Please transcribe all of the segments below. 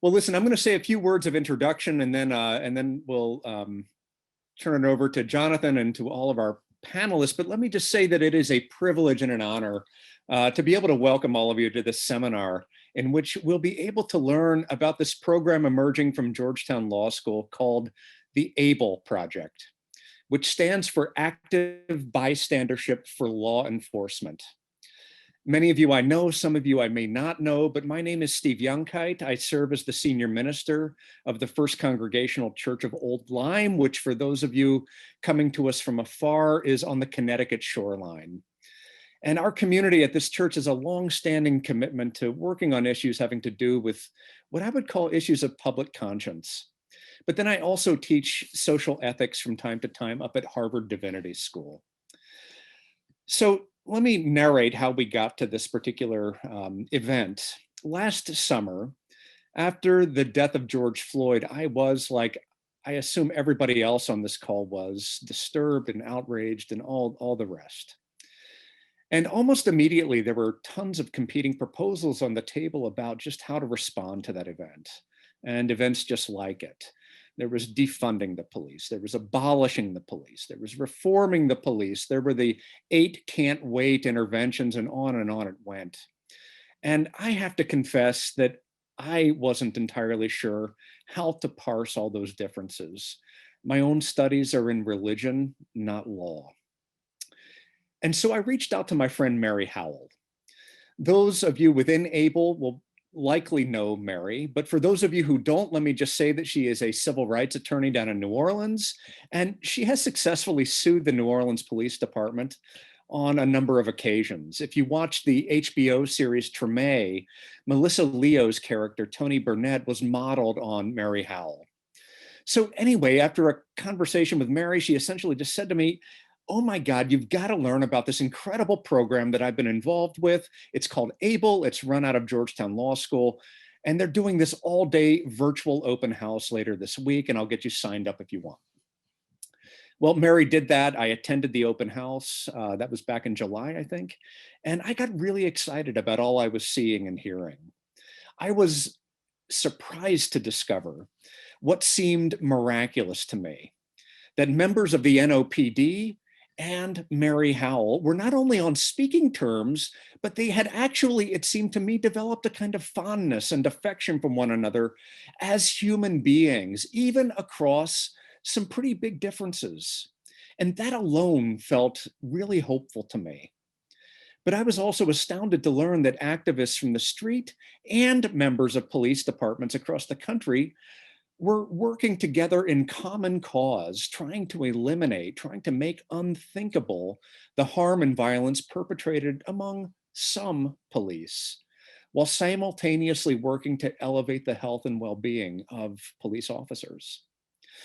Well, listen, I'm going to say a few words of introduction, and then we'll turn it over to Jonathan and to all of our panelists. But let me just say that it is a privilege and an honor to be able to welcome all of you to this seminar, in which we'll be able to learn about this program emerging from Georgetown Law School called the ABLE Project, which stands for Active Bystandership for Law Enforcement. Many of you I know, some of you I may not know, but my name is Steve Youngkite. I serve as the senior minister of the First Congregational Church of Old Lyme, which for those of you coming to us from afar is on the Connecticut shoreline. And our community at this church has a long-standing commitment to working on issues having to do with what I would call issues of public conscience. But then I also teach social ethics from time to time up at Harvard Divinity School. So let me narrate how we got to this particular event. Last summer, after the death of George Floyd, I was, like I assume everybody else on this call was, disturbed and outraged and all the rest. And almost immediately, there were tons of competing proposals on the table about just how to respond to that event and events just like it. There was defunding the police, there was abolishing the police, there was reforming the police, there were the 8 can't wait interventions, and on it went. And I have to confess that I wasn't entirely sure how to parse all those differences. My own studies are in religion, not law. And so I reached out to my friend Mary Howell. Those of you within ABLE will likely know Mary, but for those of you who don't, let me just say that she is a civil rights attorney down in New Orleans, and she has successfully sued the New Orleans Police Department on a number of occasions. If you watch the HBO series Treme, Melissa Leo's character, Tony Burnett, was modeled on Mary Howell. So anyway, after a conversation with Mary, she essentially just said to me, "Oh my God, you've got to learn about this incredible program that I've been involved with. It's called ABLE. It's run out of Georgetown Law School. And they're doing this all-day virtual open house later this week, and I'll get you signed up if you want." Well, Mary did that. I attended the open house. That was back in July, I think. And I got really excited about all I was seeing and hearing. I was surprised to discover what seemed miraculous to me, that members of the NOPD and Mary Howell were not only on speaking terms, but they had actually, it seemed to me, developed a kind of fondness and affection from one another as human beings, even across some pretty big differences. And that alone felt really hopeful to me. But I was also astounded to learn that activists from the street and members of police departments across the country were working together in common cause, trying to eliminate, trying to make unthinkable the harm and violence perpetrated among some police, while simultaneously working to elevate the health and well-being of police officers.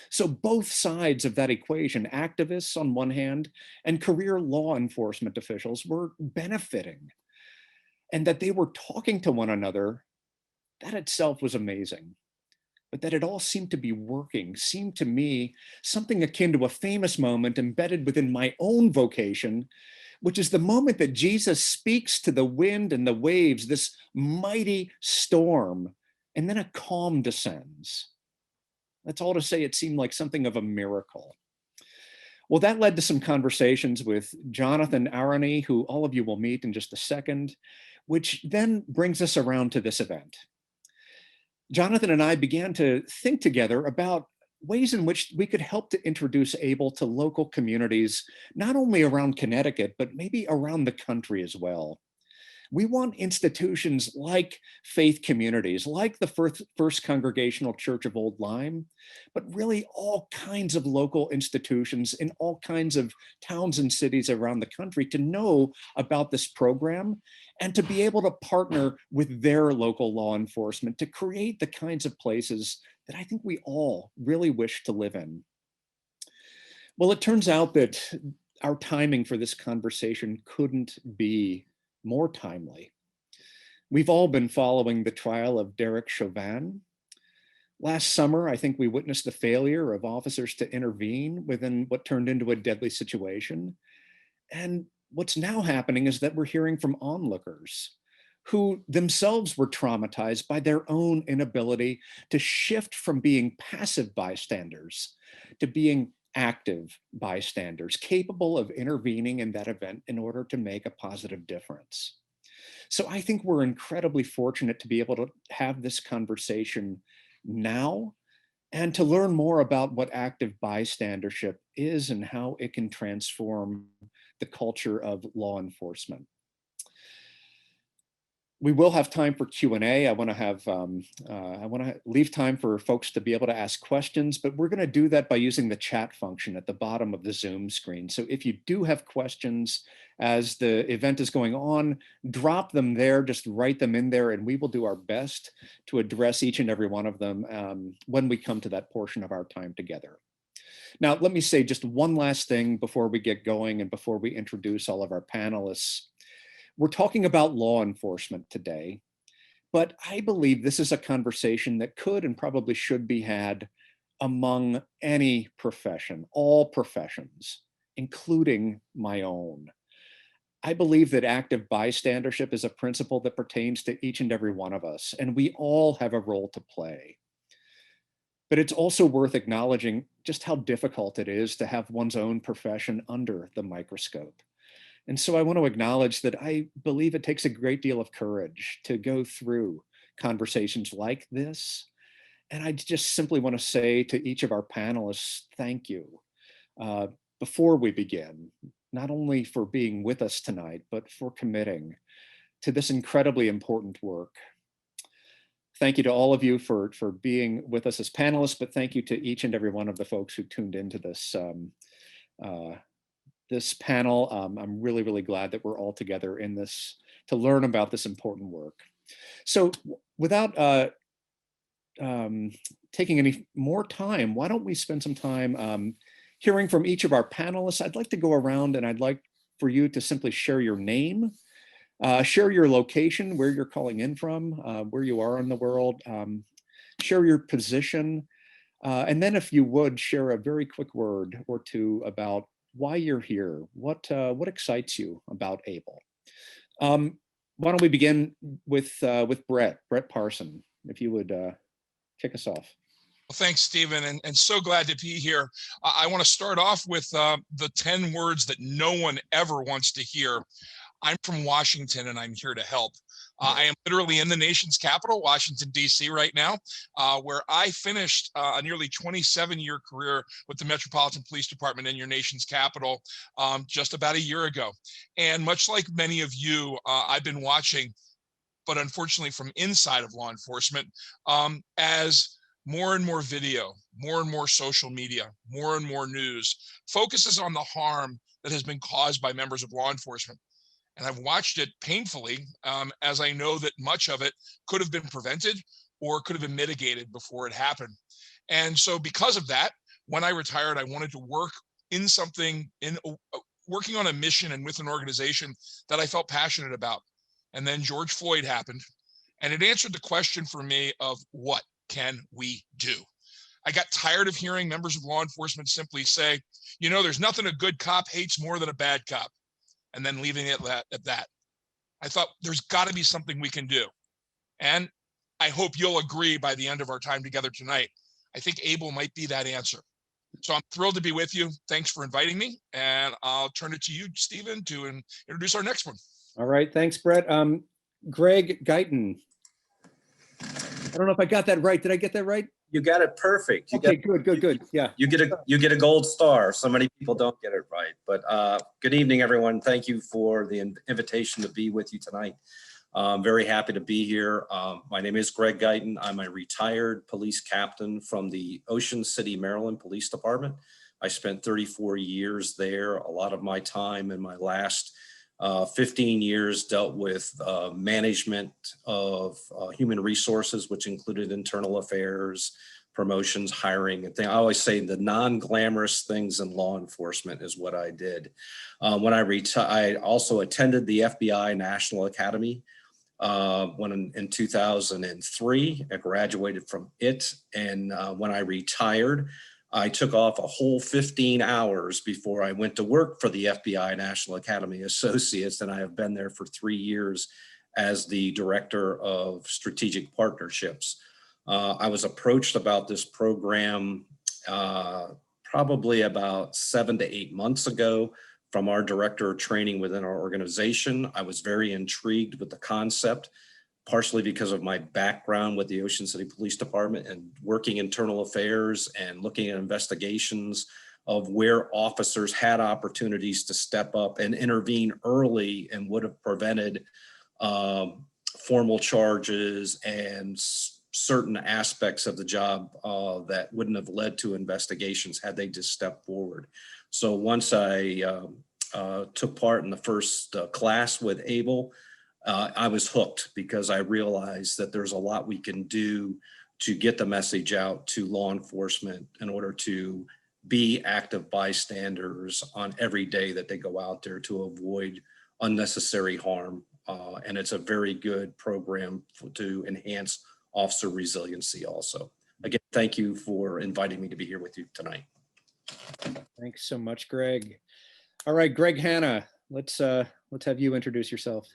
So both sides of that equation, activists on one hand and career law enforcement officials, were benefiting. And that they were talking to one another, that itself was amazing. But that it all seemed to be working seemed to me something akin to a famous moment embedded within my own vocation, which is the moment that Jesus speaks to the wind and the waves, this mighty storm, and then a calm descends. That's all to say it seemed like something of a miracle. Well, that led to some conversations with Jonathan Aronie, who all of you will meet in just a second, which then brings us around to this event. Jonathan and I began to think together about ways in which we could help to introduce ABLE to local communities, not only around Connecticut, but maybe around the country as well. We want institutions like faith communities, like the First Congregational Church of Old Lyme, but really all kinds of local institutions in all kinds of towns and cities around the country to know about this program and to be able to partner with their local law enforcement to create the kinds of places that I think we all really wish to live in. Well, it turns out that our timing for this conversation couldn't be more timely. We've all been following the trial of Derek Chauvin. Last summer, I think we witnessed the failure of officers to intervene within what turned into a deadly situation. And what's now happening is that we're hearing from onlookers who themselves were traumatized by their own inability to shift from being passive bystanders to being active bystanders, capable of intervening in that event in order to make a positive difference. So I think we're incredibly fortunate to be able to have this conversation now and to learn more about what active bystandership is and how it can transform the culture of law enforcement. We will have time for Q&A. I want to leave time for folks to be able to ask questions, but we're going to do that by using the chat function at the bottom of the Zoom screen. So if you do have questions as the event is going on, drop them there, just write them in there, and we will do our best to address each and every one of them when we come to that portion of our time together. Now, let me say just one last thing before we get going and before we introduce all of our panelists. We're talking about law enforcement today, but I believe this is a conversation that could and probably should be had among any profession, all professions, including my own. I believe that active bystandership is a principle that pertains to each and every one of us, and we all have a role to play. But it's also worth acknowledging just how difficult it is to have one's own profession under the microscope. And so I want to acknowledge that I believe it takes a great deal of courage to go through conversations like this. And I just simply want to say to each of our panelists, thank you before we begin, not only for being with us tonight, but for committing to this incredibly important work. Thank you to all of you for being with us as panelists, but thank you to each and every one of the folks who tuned into this this panel. I'm really, really glad that we're all together in this to learn about this important work. So without taking any more time, why don't we spend some time hearing from each of our panelists? I'd like to go around and I'd like for you to simply share your name, share your location, where you're calling in from, where you are in the world, share your position, and then if you would share a very quick word or two about why you're here, what excites you about ABLE. Why don't we begin with Brett Parson, if you would kick us off. Well, thanks, Stephen, and so glad to be here. I want to start off with the 10 words that no one ever wants to hear. I'm from Washington, and I'm here to help. I am literally in the nation's capital, Washington, D.C. right now, where I finished a nearly 27-year career with the Metropolitan Police Department in your nation's capital just about a year ago. And much like many of you, I've been watching, but unfortunately from inside of law enforcement, as more and more video, more and more social media, more and more news focuses on the harm that has been caused by members of law enforcement. And I've watched it painfully, as I know that much of it could have been prevented or could have been mitigated before it happened. And so because of that, when I retired, I wanted to work in something, working on a mission and with an organization that I felt passionate about. And then George Floyd happened, and it answered the question for me of what can we do? I got tired of hearing members of law enforcement simply say, you know, there's nothing a good cop hates more than a bad cop, and then leaving it at that. I thought there's got to be something we can do. And I hope you'll agree by the end of our time together tonight. I think ABLE might be that answer. So I'm thrilled to be with you. Thanks for inviting me. And I'll turn it to you, Stephen, to introduce our next one. All right, thanks, Brett. Greg Guyton. I don't know if I got that right. Did I get that right? You got it perfect. Okay, good. Yeah. You get a gold star. So many people don't get it right. But good evening, everyone. Thank you for the invitation to be with you tonight. I'm very happy to be here. My name is Greg Guyton. I'm a retired police captain from the Ocean City, Maryland Police Department. I spent 34 years there. A lot of my time in my last 15 years dealt with management of human resources, which included internal affairs, promotions, hiring, and things. I always say the non-glamorous things in law enforcement is what I did. When I retired, I also attended the FBI National Academy in 2003. I graduated from it, and when I retired, I took off a whole 15 hours before I went to work for the FBI National Academy Associates, and I have been there for 3 years as the Director of Strategic Partnerships. I was approached about this program probably about 7 to 8 months ago from our Director of Training within our organization. I was very intrigued with the concept, partially because of my background with the Ocean City Police Department and working internal affairs and looking at investigations of where officers had opportunities to step up and intervene early and would have prevented formal charges and certain aspects of the job that wouldn't have led to investigations had they just stepped forward. So once I took part in the first class with Able, I was hooked because I realized that there's a lot we can do to get the message out to law enforcement in order to be active bystanders on every day that they go out there to avoid unnecessary harm. And it's a very good program to enhance officer resiliency also. Again, thank you for inviting me to be here with you tonight. Thanks so much, Greg. All right, Greg Hanna, let's have you introduce yourself.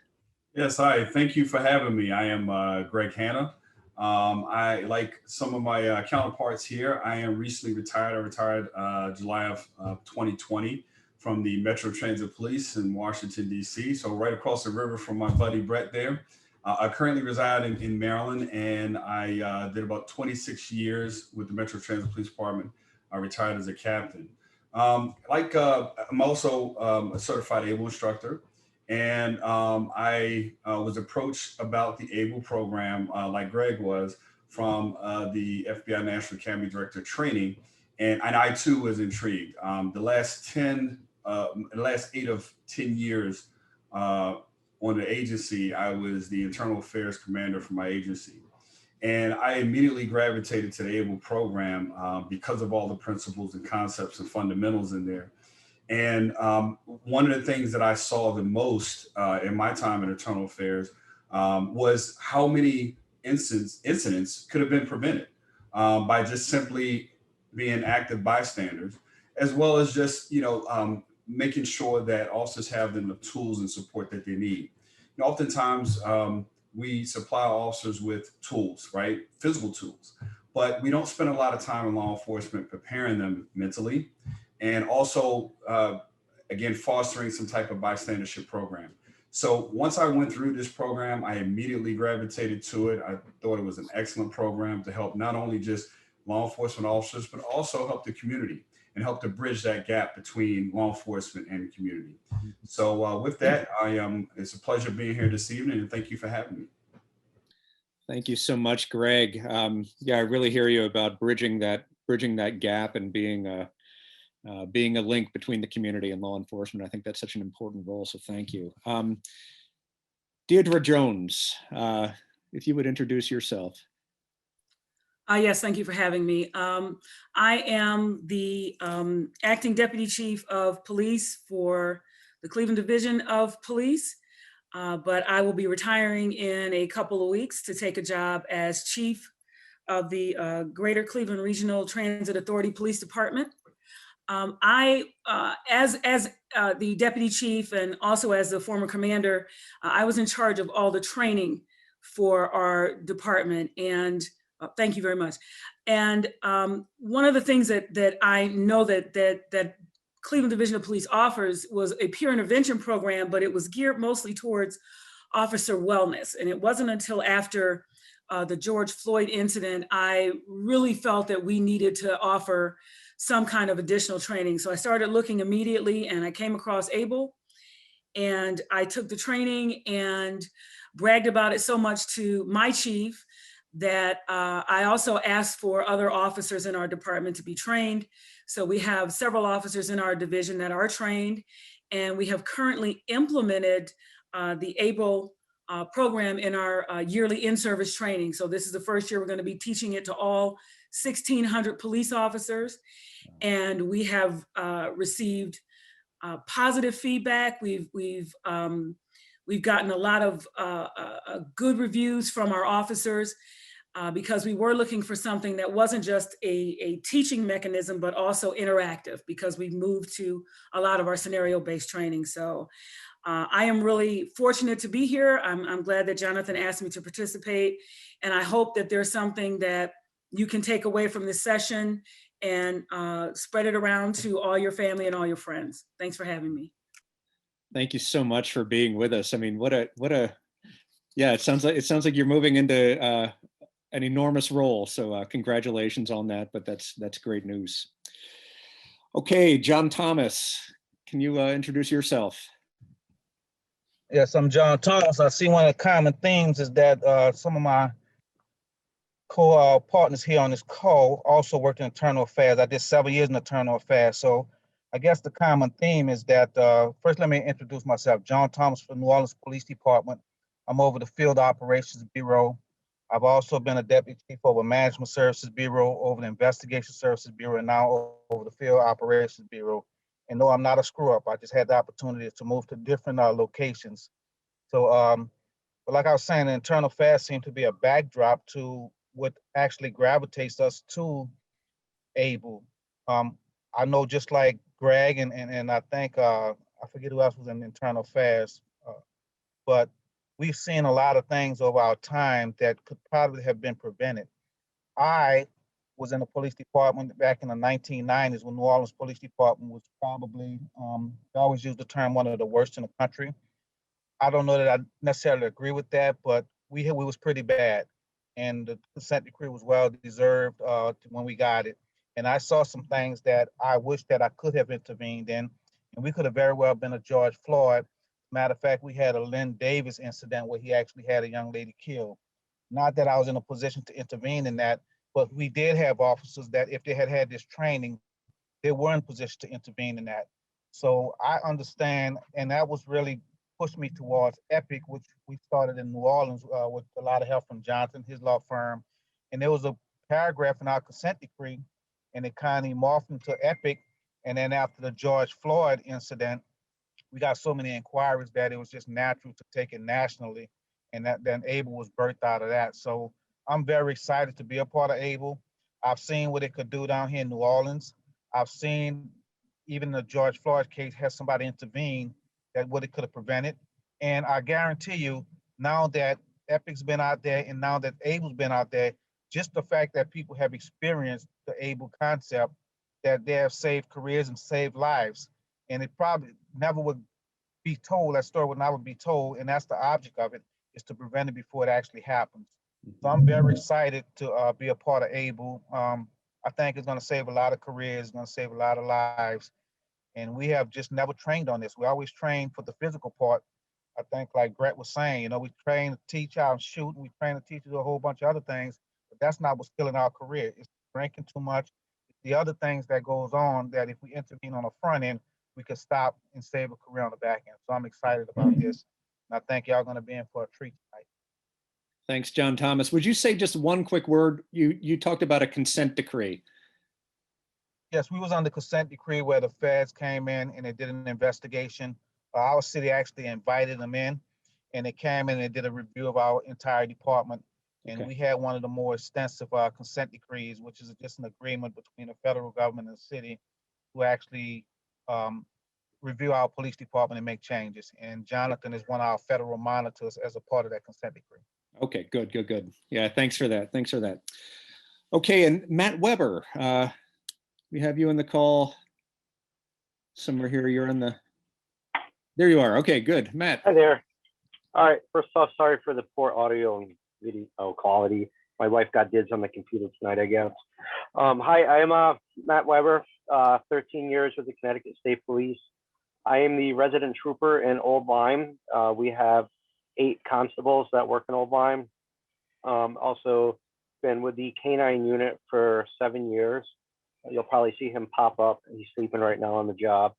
Yes, hi. Thank you for having me. I am Greg Hanna. I, like some of my counterparts here, I am recently retired. I retired July of 2020 from the Metro Transit Police in Washington, D.C. So right across the river from my buddy Brett there. I currently reside in Maryland, and I did about 26 years with the Metro Transit Police Department. I retired as a captain. I'm also a certified ABLE instructor. And I was approached about the ABLE program, like Greg was, from the FBI National Academy Director of Training. And I too was intrigued. The last 8 of 10 years on the agency, I was the internal affairs commander for my agency. And I immediately gravitated to the ABLE program because of all the principles and concepts and fundamentals in there. And one of the things that I saw the most in my time in internal affairs was how many incidents could have been prevented by just simply being active bystanders, as well as just, making sure that officers have the tools and support that they need. Oftentimes, we supply officers with tools, right? Physical tools, but we don't spend a lot of time in law enforcement preparing them mentally, and also, again, fostering some type of bystandership program. So once I went through this program, I immediately gravitated to it. I thought it was an excellent program to help not only just law enforcement officers, but also help the community and help to bridge that gap between law enforcement and the community. So with that, it's a pleasure being here this evening, and thank you for having me. Thank you so much, Greg. Yeah, I really hear you about bridging that gap and being a link between the community and law enforcement. I think that's such an important role, so thank you. Deirdre Jones, if you would introduce yourself. Yes, thank you for having me. I am the acting deputy chief of police for the Cleveland Division of Police, but I will be retiring in a couple of weeks to take a job as chief of the Greater Cleveland Regional Transit Authority Police Department. As the deputy chief and also as the former commander, I was in charge of all the training for our department, and thank you very much. And one of the things that I know that Cleveland Division of Police offers was a peer intervention program, but it was geared mostly towards officer wellness. And it wasn't until after the George Floyd incident, I really felt that we needed to offer some kind of additional training. So I started looking immediately, and I came across ABLE, and I took the training and bragged about it so much to my chief that I also asked for other officers in our department to be trained. So we have several officers in our division that are trained, and we have currently implemented the ABLE program in our yearly in-service training. So this is the first year we're going to be teaching it to all 1,600 police officers, and we have received positive feedback. We've gotten a lot of good reviews from our officers because we were looking for something that wasn't just a teaching mechanism, but also interactive, because we've moved to a lot of our scenario-based training. So I am really fortunate to be here. I'm glad that Jonathan asked me to participate, and I hope that there's something that you can take away from this session and spread it around to all your family and all your friends. Thanks for having me. Thank you so much for being with us. I mean, yeah, it sounds like you're moving into an enormous role. So congratulations on that, but that's great news. Okay, John Thomas, can you introduce yourself? Yes, I'm John Thomas. I see one of the common themes is that some of my co-partners here on this call also work in internal affairs. I did several years in internal affairs. So I guess the common theme is that, first let me introduce myself. John Thomas from New Orleans Police Department. I'm over the Field Operations Bureau. I've also been a Deputy Chief over Management Services Bureau, over the Investigation Services Bureau, and now over the Field Operations Bureau. And no, I'm not a screw up. I just had the opportunity to move to different locations. So, but like I was saying, internal affairs seem to be a backdrop to what actually gravitates us to ABLE. I know just like Greg and I think, I forget who else was in internal affairs, but we've seen a lot of things over our time that could probably have been prevented. I was in the police department back in the 1990s when New Orleans Police Department was probably, they always use the term, one of the worst in the country. I don't know that I necessarily agree with that, but we was pretty bad. And the consent decree was well deserved when we got it. And I saw some things that I wish that I could have intervened in, and we could have very well been a George Floyd. Matter of fact, we had a Lynn Davis incident where he actually had a young lady killed. Not that I was in a position to intervene in that, but we did have officers that if they had had this training, they were in position to intervene in that. So I understand, and that was really pushed me towards EPIC, which we started in New Orleans with a lot of help from Jonathan, his law firm. And there was a paragraph in our consent decree, and it kind of morphed into EPIC. And then after the George Floyd incident, we got so many inquiries that it was just natural to take it nationally, and that then ABLE was birthed out of that. So I'm very excited to be a part of ABLE. I've seen what it could do down here in New Orleans. I've seen even the George Floyd case has somebody intervene that what it could have prevented. And I guarantee you, now that EPIC's been out there and now that ABLE's been out there, just the fact that people have experienced the ABLE concept, that they have saved careers and saved lives. And it probably never would be told, that story would never be told, and that's the object of it, is to prevent it before it actually happens. So I'm very excited to be a part of ABLE. I think it's gonna save a lot of careers, it's gonna save a lot of lives. And we have just never trained on this. We always train for the physical part. I think like Brett was saying, you know, we train to teach how to shoot, and we train to teach you a whole bunch of other things, but that's not what's killing our career. It's drinking too much. It's the other things that goes on that if we intervene on the front end, we could stop and save a career on the back end. So I'm excited about this. And I think y'all gonna be in for a treat tonight. Thanks, John Thomas. Would you say just one quick word? You talked about a consent decree. Yes, we was on the consent decree where the feds came in and they did an investigation. Our city actually invited them in, and they came in and did a review of our entire department. And Okay. we had one of the more extensive consent decrees, which is just an agreement between the federal government and the city to actually review our police department and make changes. And Jonathan is one of our federal monitors as a part of that consent decree. Okay, good. Yeah, thanks for that. Okay, and Matt Weber, we have you in the call somewhere here. There you are. Okay, good. Matt. Hi there. All right. First off, sorry for the poor audio and video quality. My wife got dibs on the computer tonight, I guess. Hi, I am Matt Weber, 13 years with the Connecticut State Police. I am the resident trooper in Old Lyme. We have 8 constables that work in Old Lyme. Also been with the K9 unit for 7 years. You'll probably see him pop up. He's sleeping right now on the job.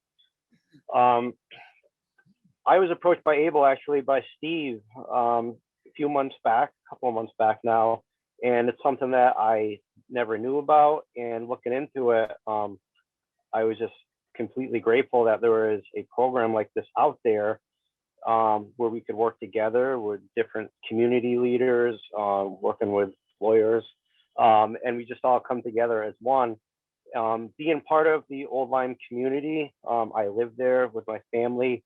I was approached by ABLE actually by Steve a couple of months back now, and it's something that I never knew about. And looking into it, I was just completely grateful that there was a program like this out there where we could work together with different community leaders, working with lawyers, and we just all come together as one. Being part of the Old Lyme community, I live there with my family.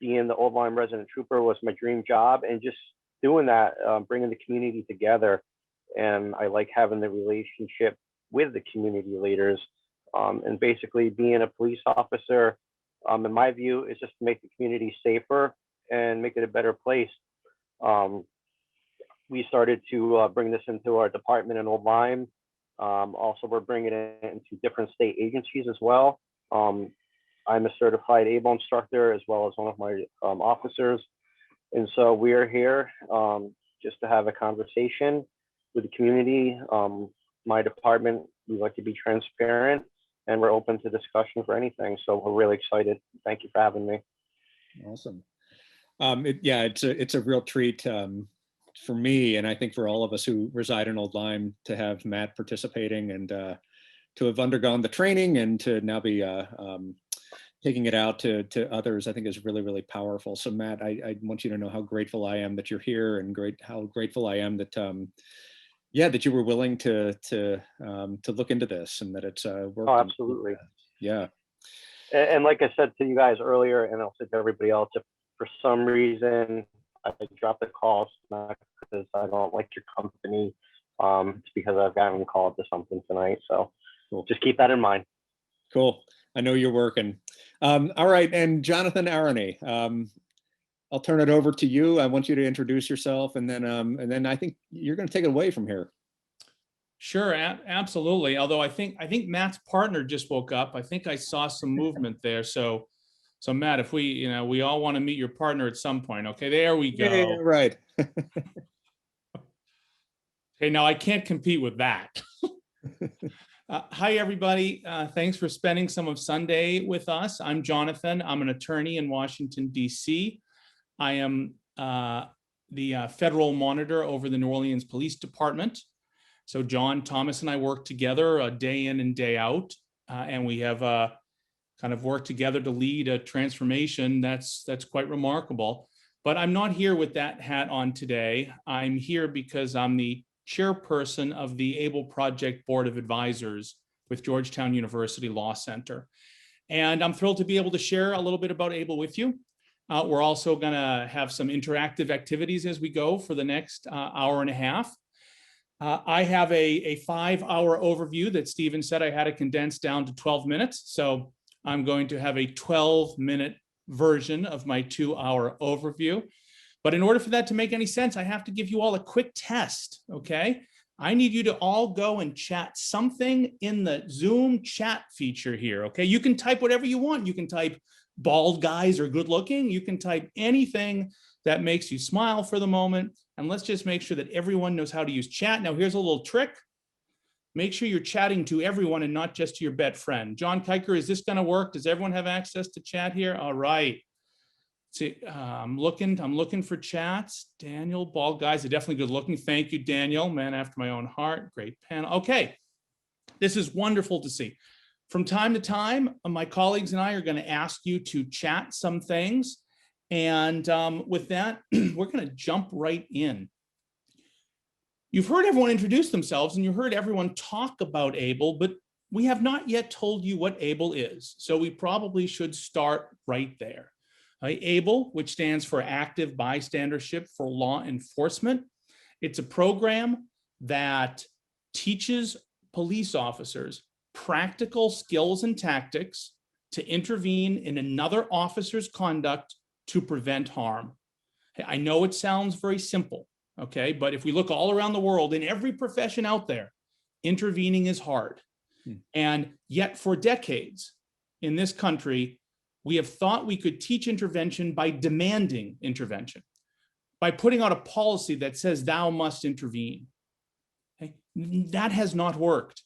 being the Old Lyme resident trooper was my dream job, and just doing that, bringing the community together. And I like having the relationship with the community leaders, and basically being a police officer, in my view, is just to make the community safer and make it a better place. We started to bring this into our department in Old Lyme. Also, we're bringing it into different state agencies as well. I'm a certified ABLE instructor as well as one of my officers. And so we are here just to have a conversation with the community. My department, we like to be transparent, and we're open to discussion for anything. So we're really excited. Thank you for having me. Awesome. Yeah, it's a real treat for me, and I think for all of us who reside in Old Lyme, to have Matt participating and to have undergone the training and to now be taking it out to others, I think is really, really powerful. So Matt, I want you to know how grateful I am that you're here, and how grateful I am that yeah, that you were willing to look into this, and that it's worked. Oh, absolutely. Yeah. And like I said to you guys earlier, and I'll say to everybody else, if for some reason I dropped the call, it's not because I don't like your company. It's because I've gotten called to something tonight. So cool. Just keep that in mind. Cool. I know you're working. All right. And Jonathan Aronie, I'll turn it over to you. I want you to introduce yourself, and then I think you're going to take it away from here. Sure, absolutely. Although I think Matt's partner just woke up. I think I saw some movement there. So Matt, if we all want to meet your partner at some point. Okay, there we go. Yeah, right. Okay, now I can't compete with that. Hi, everybody. Thanks for spending some of Sunday with us. I'm Jonathan. I'm an attorney in Washington, D.C. I am the federal monitor over the New Orleans Police Department. So John, Thomas, and I work together day in and day out, and we have kind of worked together to lead a transformation that's quite remarkable. But I'm not here with that hat on today. I'm here because I'm the chairperson of the ABLE Project Board of Advisors with Georgetown University Law Center. And I'm thrilled to be able to share a little bit about ABLE with you. We're also gonna have some interactive activities as we go for the next hour and a half. I have a 5-hour overview that Stephen said I had to condense down to 12 minutes. So I'm going to have a 12-minute version of my 2-hour overview. But in order for that to make any sense, I have to give you all a quick test, okay? I need you to all go and chat something in the Zoom chat feature here, okay? You can type whatever you want. You can type bald guys are good looking. You can type anything that makes you smile for the moment. And let's just make sure that everyone knows how to use chat. Now, here's a little trick. Make sure you're chatting to everyone and not just to your best friend. John Kiker, is this gonna work? Does everyone have access to chat here? All right. See, I'm looking for chats. Daniel, bald guys are definitely good looking. Thank you, Daniel, man after my own heart. Great panel. Okay, this is wonderful to see. From time to time, my colleagues and I are gonna ask you to chat some things. And with that, we're gonna jump right in. You've heard everyone introduce themselves and you heard everyone talk about ABLE, but we have not yet told you what ABLE is. So we probably should start right there. ABLE, which stands for Active Bystandership for Law Enforcement. It's a program that teaches police officers practical skills and tactics to intervene in another officer's conduct to prevent harm. I know it sounds very simple, okay? But if we look all around the world, in every profession out there, intervening is hard. And yet for decades in this country, we have thought we could teach intervention by demanding intervention, by putting out a policy that says thou must intervene. Okay? That has not worked.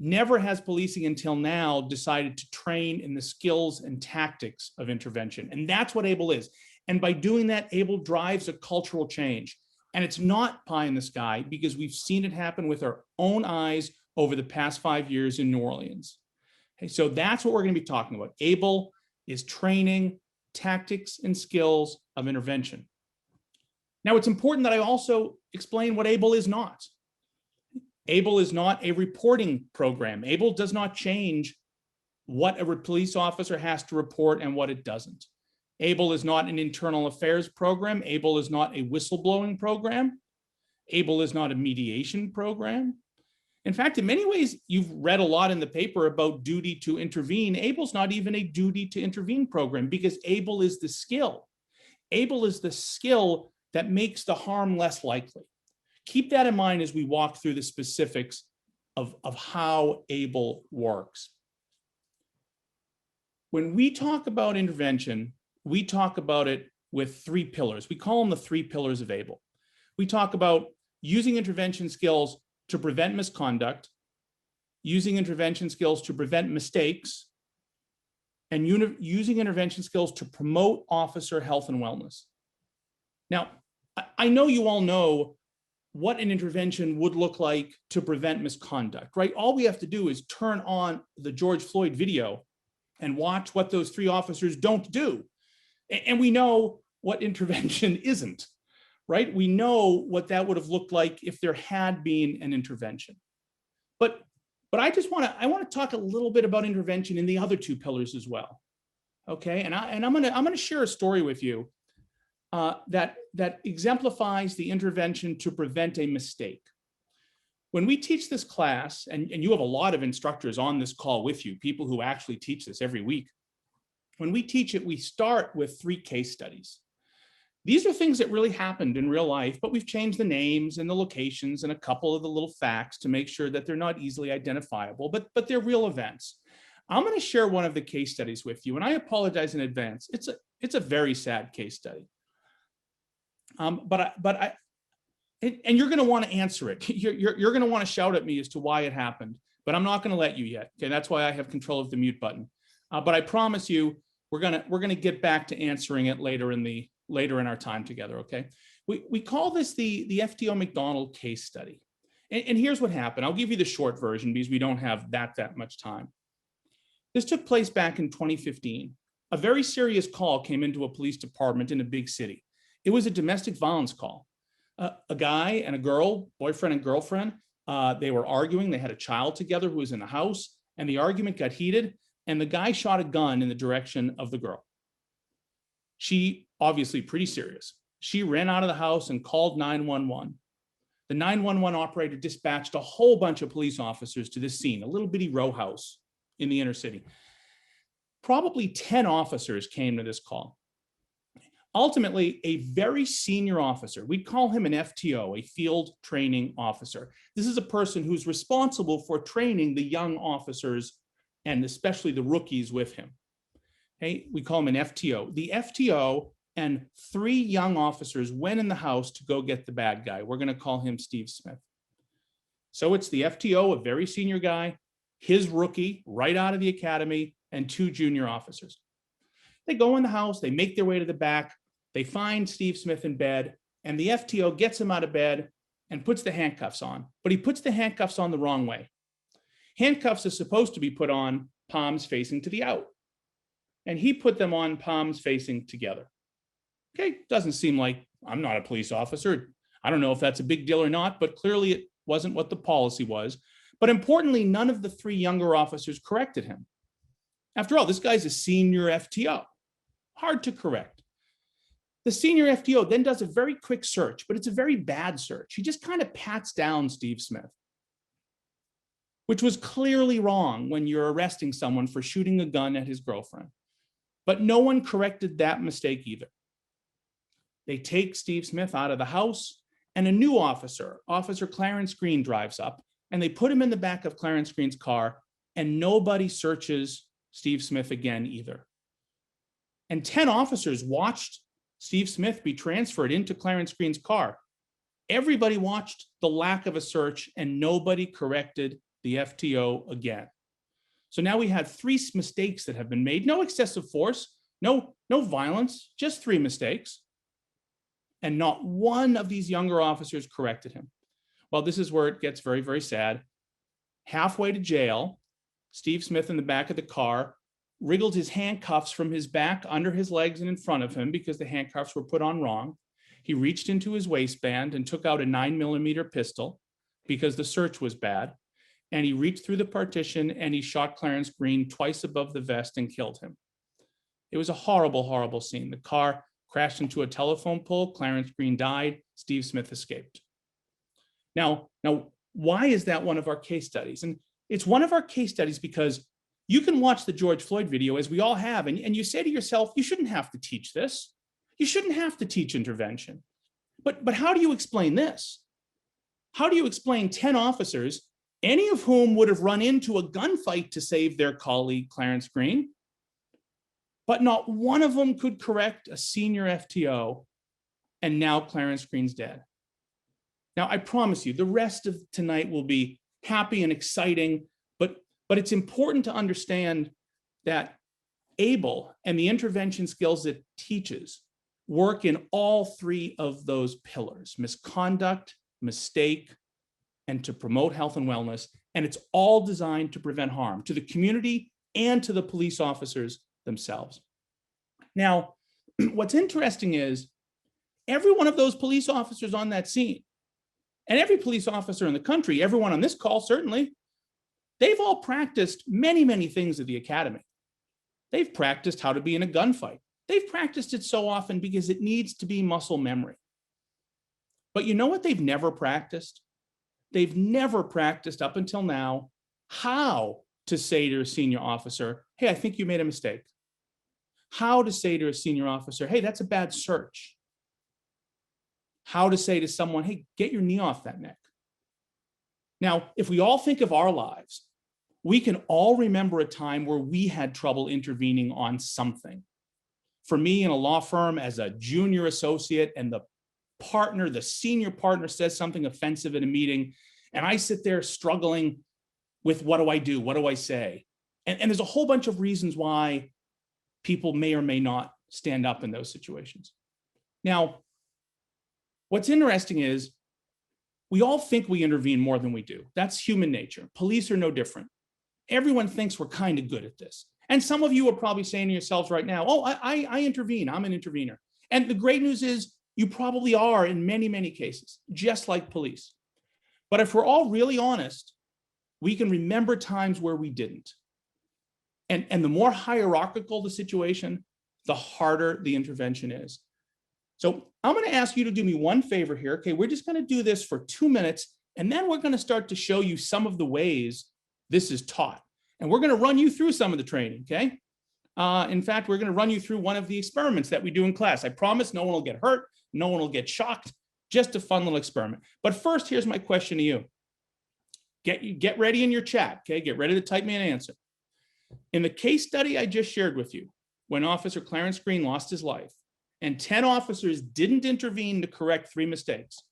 Never has policing until now decided to train in the skills and tactics of intervention. And that's what ABLE is. And by doing that, ABLE drives a cultural change. And it's not pie in the sky because we've seen it happen with our own eyes over the past 5 years in New Orleans. Okay, so that's what we're going to be talking about. ABLE is training, tactics, and skills of intervention. Now, it's important that I also explain what ABLE is not. ABLE is not a reporting program. ABLE does not change what a police officer has to report and what it doesn't. ABLE is not an internal affairs program. ABLE is not a whistleblowing program. ABLE is not a mediation program. In fact, in many ways, you've read a lot in the paper about duty to intervene. ABLE's not even a duty to intervene program because ABLE is the skill. ABLE is the skill that makes the harm less likely. Keep that in mind as we walk through the specifics of how ABLE works. When we talk about intervention, we talk about it with three pillars. We call them the three pillars of ABLE. We talk about using intervention skills to prevent misconduct, using intervention skills to prevent mistakes, and using intervention skills to promote officer health and wellness. Now, I know you all know what an intervention would look like to prevent misconduct, right? All we have to do is turn on the George Floyd video and watch what those three officers don't do. And we know what intervention isn't, right? We know what that would have looked like if there had been an intervention. But I want to talk a little bit about intervention in the other two pillars as well. Okay, and I'm gonna share a story with you that exemplifies the intervention to prevent a mistake. When we teach this class, and you have a lot of instructors on this call with you, people who actually teach this every week. When we teach it, we start with 3 case studies. These are things that really happened in real life, but we've changed the names and the locations and a couple of the little facts to make sure that they're not easily identifiable, but they're real events. I'm going to share one of the case studies with you, and I apologize in advance. It's a very sad case study. And you're going to want to answer it. You're going to want to shout at me as to why it happened, but I'm not going to let you yet. Okay, that's why I have control of the mute button. But I promise you, we're gonna get back to answering it later in our time together. Okay, we call this the FTO McDonald case study, and here's what happened. I'll give you the short version because we don't have that much time. This took place back in 2015. A very serious call came into a police department in a big city. It was a domestic violence call. A guy and a girl, boyfriend and girlfriend, they were arguing. They had a child together who was in the house, and the argument got heated, and the guy shot a gun in the direction of the girl. She, obviously pretty serious, she ran out of the house and called 911. The 911 operator dispatched a whole bunch of police officers to this scene, a little bitty row house in the inner city. Probably 10 officers came to this call. Ultimately, a very senior officer, we'd call him an FTO, a field training officer. This is a person who's responsible for training the young officers and especially the rookies with him. Okay, we call him an FTO. The FTO and 3 young officers went in the house to go get the bad guy. We're going to call him Steve Smith. So it's the FTO, a very senior guy, his rookie right out of the academy, and 2 junior officers. They go in the house, they make their way to the back, they find Steve Smith in bed, and the FTO gets him out of bed and puts the handcuffs on, but he puts the handcuffs on the wrong way. Handcuffs are supposed to be put on palms facing to the out, and he put them on palms facing together. Okay, doesn't seem like, I'm not a police officer. I don't know if that's a big deal or not, but clearly it wasn't what the policy was. But importantly, none of the 3 younger officers corrected him. After all, this guy's a senior FTO, hard to correct. The senior FTO then does a very quick search, but it's a very bad search. He just kind of pats down Steve Smith, which was clearly wrong when you're arresting someone for shooting a gun at his girlfriend. But no one corrected that mistake either. They take Steve Smith out of the house, and a new officer, Officer Clarence Green, drives up, and they put him in the back of Clarence Green's car, and nobody searches Steve Smith again either. And 10 officers watched Steve Smith be transferred into Clarence Green's car. Everybody watched the lack of a search, and nobody corrected the FTO again. So now we had 3 mistakes that have been made. No excessive force, no violence, just 3 mistakes. And not one of these younger officers corrected him. Well, this is where it gets very, very sad. Halfway to jail, Steve Smith in the back of the car wriggled his handcuffs from his back under his legs and in front of him because the handcuffs were put on wrong. He reached into his waistband and took out a 9mm pistol because the search was bad. And he reached through the partition and he shot Clarence Green twice above the vest and killed him. It was a horrible, horrible scene. The car crashed into a telephone pole. Clarence Green died. Steve Smith escaped. Now, why is that one of our case studies? And it's one of our case studies because you can watch the George Floyd video, as we all have, and you say to yourself, you shouldn't have to teach this. You shouldn't have to teach intervention. But how do you explain this? How do you explain 10 officers, any of whom would have run into a gunfight to save their colleague, Clarence Green, but not one of them could correct a senior FTO, and now Clarence Green's dead? Now, I promise you, the rest of tonight will be happy and exciting, but it's important to understand that ABLE and the intervention skills it teaches work in all three of those pillars: misconduct, mistake, and to promote health and wellness. And it's all designed to prevent harm to the community and to the police officers themselves. Now, what's interesting is every one of those police officers on that scene, and every police officer in the country, everyone on this call certainly, they've all practiced many, many things at the academy. They've practiced how to be in a gunfight. They've practiced it so often because it needs to be muscle memory. But you know what they've never practiced? They've never practiced up until now how to say to a senior officer, hey, I think you made a mistake. How to say to a senior officer, hey, that's a bad search. How to say to someone, hey, get your knee off that neck. Now, if we all think of our lives, we can all remember a time where we had trouble intervening on something. For me, in a law firm as a junior associate, and the senior partner says something offensive in a meeting, and I sit there struggling with what do I do? What do I say? And there's a whole bunch of reasons why people may or may not stand up in those situations. Now, what's interesting is we all think we intervene more than we do. That's human nature. Police are no different. Everyone thinks we're kind of good at this. And some of you are probably saying to yourselves right now, oh, I intervene, I'm an intervener. And the great news is you probably are in many, many cases, just like police. But if we're all really honest, we can remember times where we didn't. And the more hierarchical the situation, the harder the intervention is. So I'm going to ask you to do me one favor here. Okay, we're just going to do this for 2 minutes, and then we're going to start to show you some of the ways this is taught. And we're going to run you through some of the training, okay? In fact, we're going to run you through one of the experiments that we do in class. I promise no one will get hurt, no one will get shocked, just a fun little experiment. But first, here's my question to you. Get ready in your chat, okay? Get ready to type me an answer. In the case study I just shared with you, when Officer Clarence Green lost his life, and 10 officers didn't intervene to correct 3 mistakes,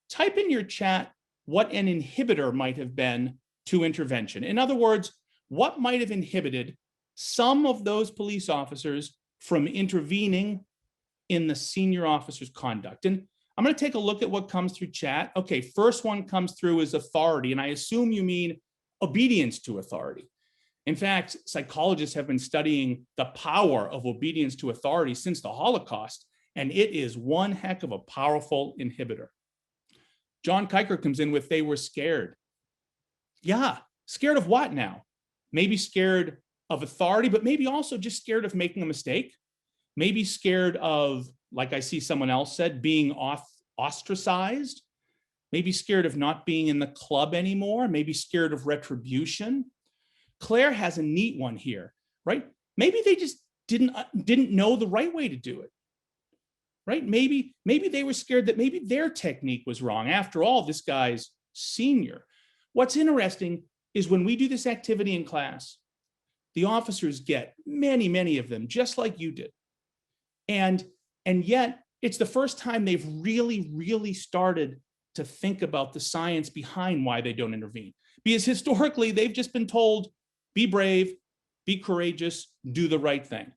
type in your chat what an inhibitor might have been to intervention. In other words, what might have inhibited some of those police officers from intervening in the senior officer's conduct? And I'm going to take a look at what comes through chat. Okay, first one comes through is authority, and I assume you mean obedience to authority. In fact, psychologists have been studying the power of obedience to authority since the Holocaust, and it is one heck of a powerful inhibitor. John Kiker comes in with, they were scared. Yeah, scared of what now? Maybe scared of authority, but maybe also just scared of making a mistake. Maybe scared of, like I see someone else said, being ostracized. Maybe scared of not being in the club anymore. Maybe scared of retribution. Claire has a neat one here, right? Maybe they just didn't know the right way to do it, right? Maybe they were scared that maybe their technique was wrong. After all, this guy's senior. What's interesting is when we do this activity in class, the officers get many of them, just like you did. And yet it's the first time they've really started to think about the science behind why they don't intervene. Because historically, they've just been told, be brave, be courageous, do the right thing.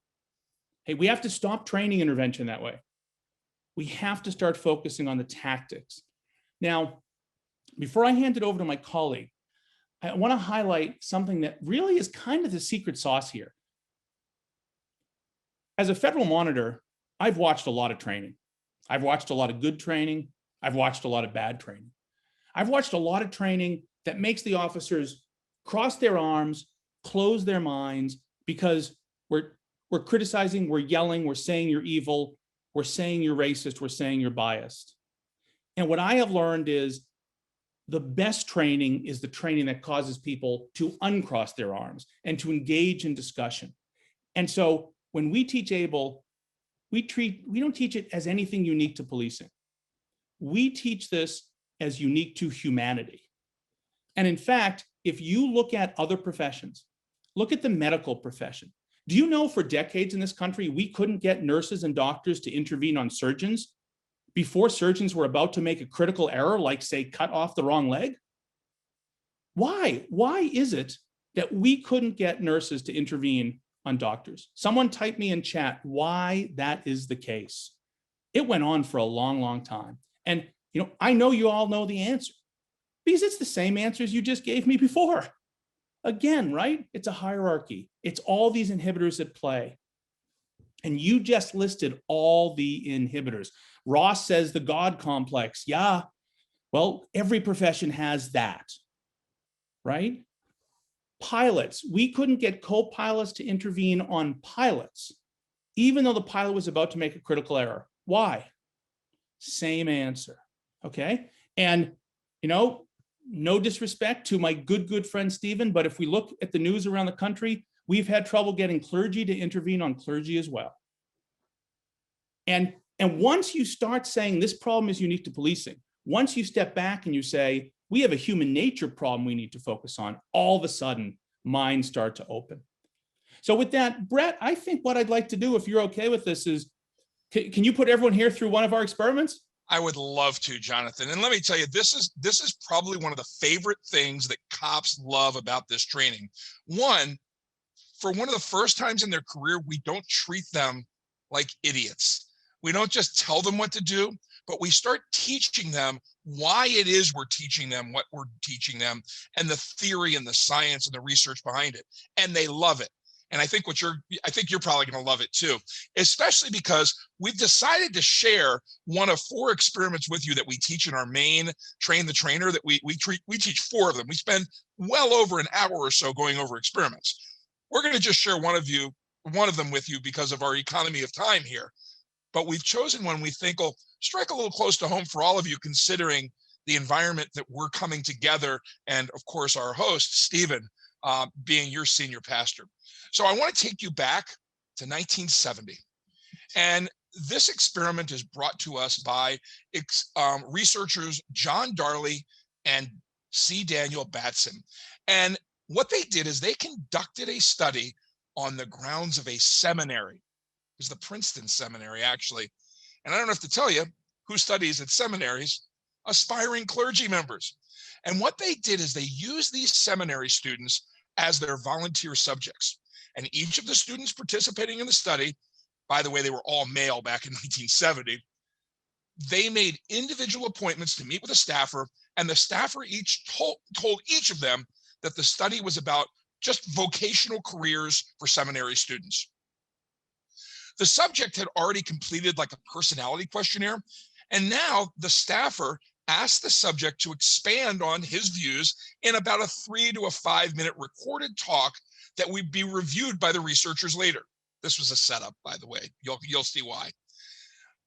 Hey, we have to stop training intervention that way. We have to start focusing on the tactics. Now, before I hand it over to my colleague, I want to highlight something that really is kind of the secret sauce here. As a federal monitor, I've watched a lot of training. I've watched a lot of good training. I've watched a lot of bad training. I've watched a lot of training that makes the officers cross their arms, close their minds, because we're We're criticizing, we're yelling, we're saying you're evil, we're saying you're racist, we're saying you're biased. And what I have learned is the best training is the training that causes people to uncross their arms and to engage in discussion. And so when we teach ABLE, we don't teach it as anything unique to policing. We teach this as unique to humanity. And in fact, if you look at other professions, look at the medical profession. Do you know for decades in this country, we couldn't get nurses and doctors to intervene on surgeons before surgeons were about to make a critical error, like say, cut off the wrong leg? Why? Why is it that we couldn't get nurses to intervene on doctors? Someone type me in chat why that is the case. It went on for a long, long time. And I know you all know the answer because it's the same answers you just gave me before. Again, right? It's a hierarchy. It's all these inhibitors at play. And you just listed all the inhibitors. Ross says the God complex. Yeah, well, every profession has that, right? Pilots, we couldn't get co-pilots to intervene on pilots, even though the pilot was about to make a critical error. Why? Same answer, okay? And, no disrespect to my good friend, Stephen, but if we look at the news around the country, we've had trouble getting clergy to intervene on clergy as well. And once you start saying this problem is unique to policing, once you step back and you say, we have a human nature problem we need to focus on, all of a sudden, minds start to open. So with that, Brett, I think what I'd like to do, if you're okay with this, is, can you put everyone here through one of our experiments? I would love to, Jonathan. And let me tell you, this is probably one of the favorite things that cops love about this training. One, for one of the first times in their career, we don't treat them like idiots. We don't just tell them what to do, but we start teaching them why it is we're teaching them what we're teaching them, and the theory and the science and the research behind it. And they love it. And I think you're probably going to love it too, especially because we've decided to share one of 4 experiments with you that we teach in our main Train the Trainer. That we teach 4 of them. We spend well over an hour or so going over experiments. We're going to just share one of them with you because of our economy of time here. But we've chosen one we think will strike a little close to home for all of you, considering the environment that we're coming together, and of course our host, Stephen, being your senior pastor. So I want to take you back to 1970. And this experiment is brought to us by researchers John Darley and C. Daniel Batson. And what they did is they conducted a study on the grounds of a seminary. It was the Princeton Seminary, actually. And I don't have to tell you who studies at seminaries: aspiring clergy members. And what they did is they used these seminary students as their volunteer subjects. And each of the students participating in the study, by the way, they were all male back in 1970, they made individual appointments to meet with a staffer, and the staffer each told each of them that the study was about just vocational careers for seminary students. The subject had already completed like a personality questionnaire, and now the staffer asked the subject to expand on his views in about a 3 to 5 minute recorded talk that would be reviewed by the researchers later. This was a setup, by the way. You'll see why.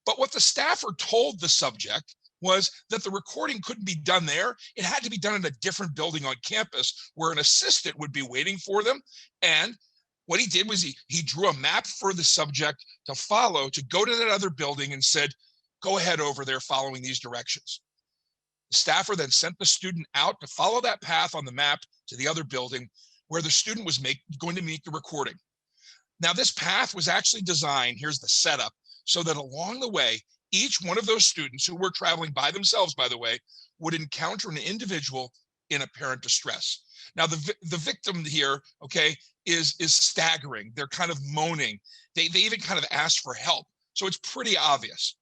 But what the staffer told the subject was that the recording couldn't be done there. It had to be done in a different building on campus where an assistant would be waiting for them. And what he did was he drew a map for the subject to follow, to go to that other building, and said, go ahead over there following these directions. The staffer then sent the student out to follow that path on the map to the other building where the student was going to make the recording. Now, this path was actually designed, here's the setup, so that along the way, each one of those students, who were traveling by themselves, by the way, would encounter an individual in apparent distress. Now, the victim here, okay, is staggering. They're kind of moaning. They even kind of ask for help. So it's pretty obvious.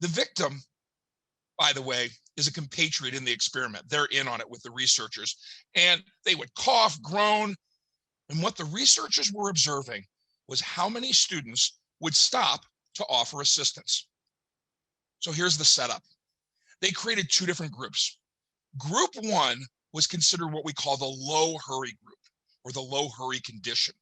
The victim, by the way, is a compatriot in the experiment. They're in on it with the researchers. And they would cough, groan. And what the researchers were observing was how many students would stop to offer assistance. So here's the setup. They created 2 different groups. Group 1 was considered what we call the low hurry group. or the low hurry condition.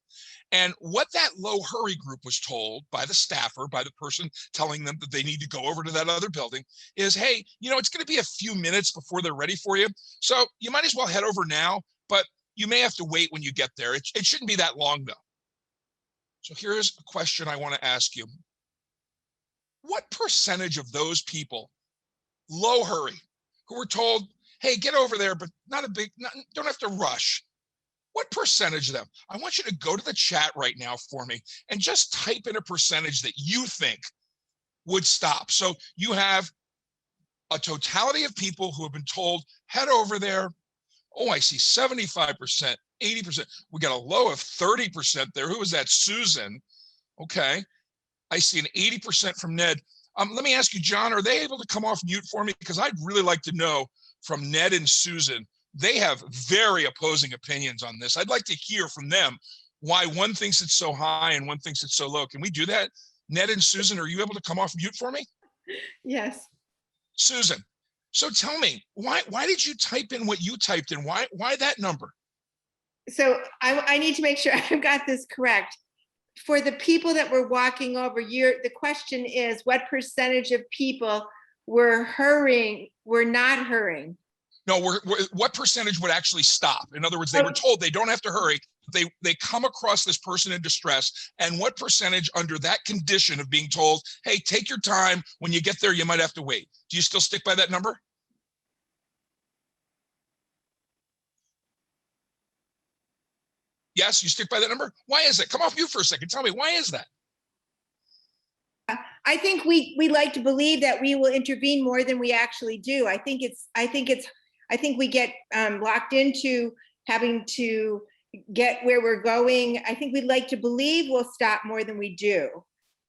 And what that low hurry group was told by the staffer, by the person telling them that they need to go over to that other building is, hey, it's going to be a few minutes before they're ready for you. So you might as well head over now, but you may have to wait when you get there. It shouldn't be that long though. So here's a question I want to ask you. What percentage of those people, low hurry, who were told, hey, get over there, but don't have to rush. What percentage of them? I want you to go to the chat right now for me and just type in a percentage that you think would stop. So you have a totality of people who have been told, head over there. Oh, I see 75%, 80%. We got a low of 30% there. Who was that? Susan. Okay. I see an 80% from Ned. Let me ask you, John, are they able to come off mute for me? Because I'd really like to know from Ned and Susan. They have very opposing opinions on this. I'd like to hear from them why one thinks it's so high and one thinks it's so low. Can we do that? Ned and Susan, are you able to come off mute for me? Yes. Susan, so tell me, why did you type in what you typed in? Why that number? So I need to make sure I've got this correct. For the people that were walking over, the question is, what percentage of people were not hurrying? No, what percentage would actually stop? In other words, they were told they don't have to hurry. They come across this person in distress, and what percentage under that condition of being told, hey, take your time, when you get there, you might have to wait. Do you still stick by that number? Yes, you stick by that number? Why is it? Come off mute for a second. Tell me, why is that? I think we like to believe that we will intervene more than we actually do. I think we get locked into having to get where we're going. I think we'd like to believe we'll stop more than we do.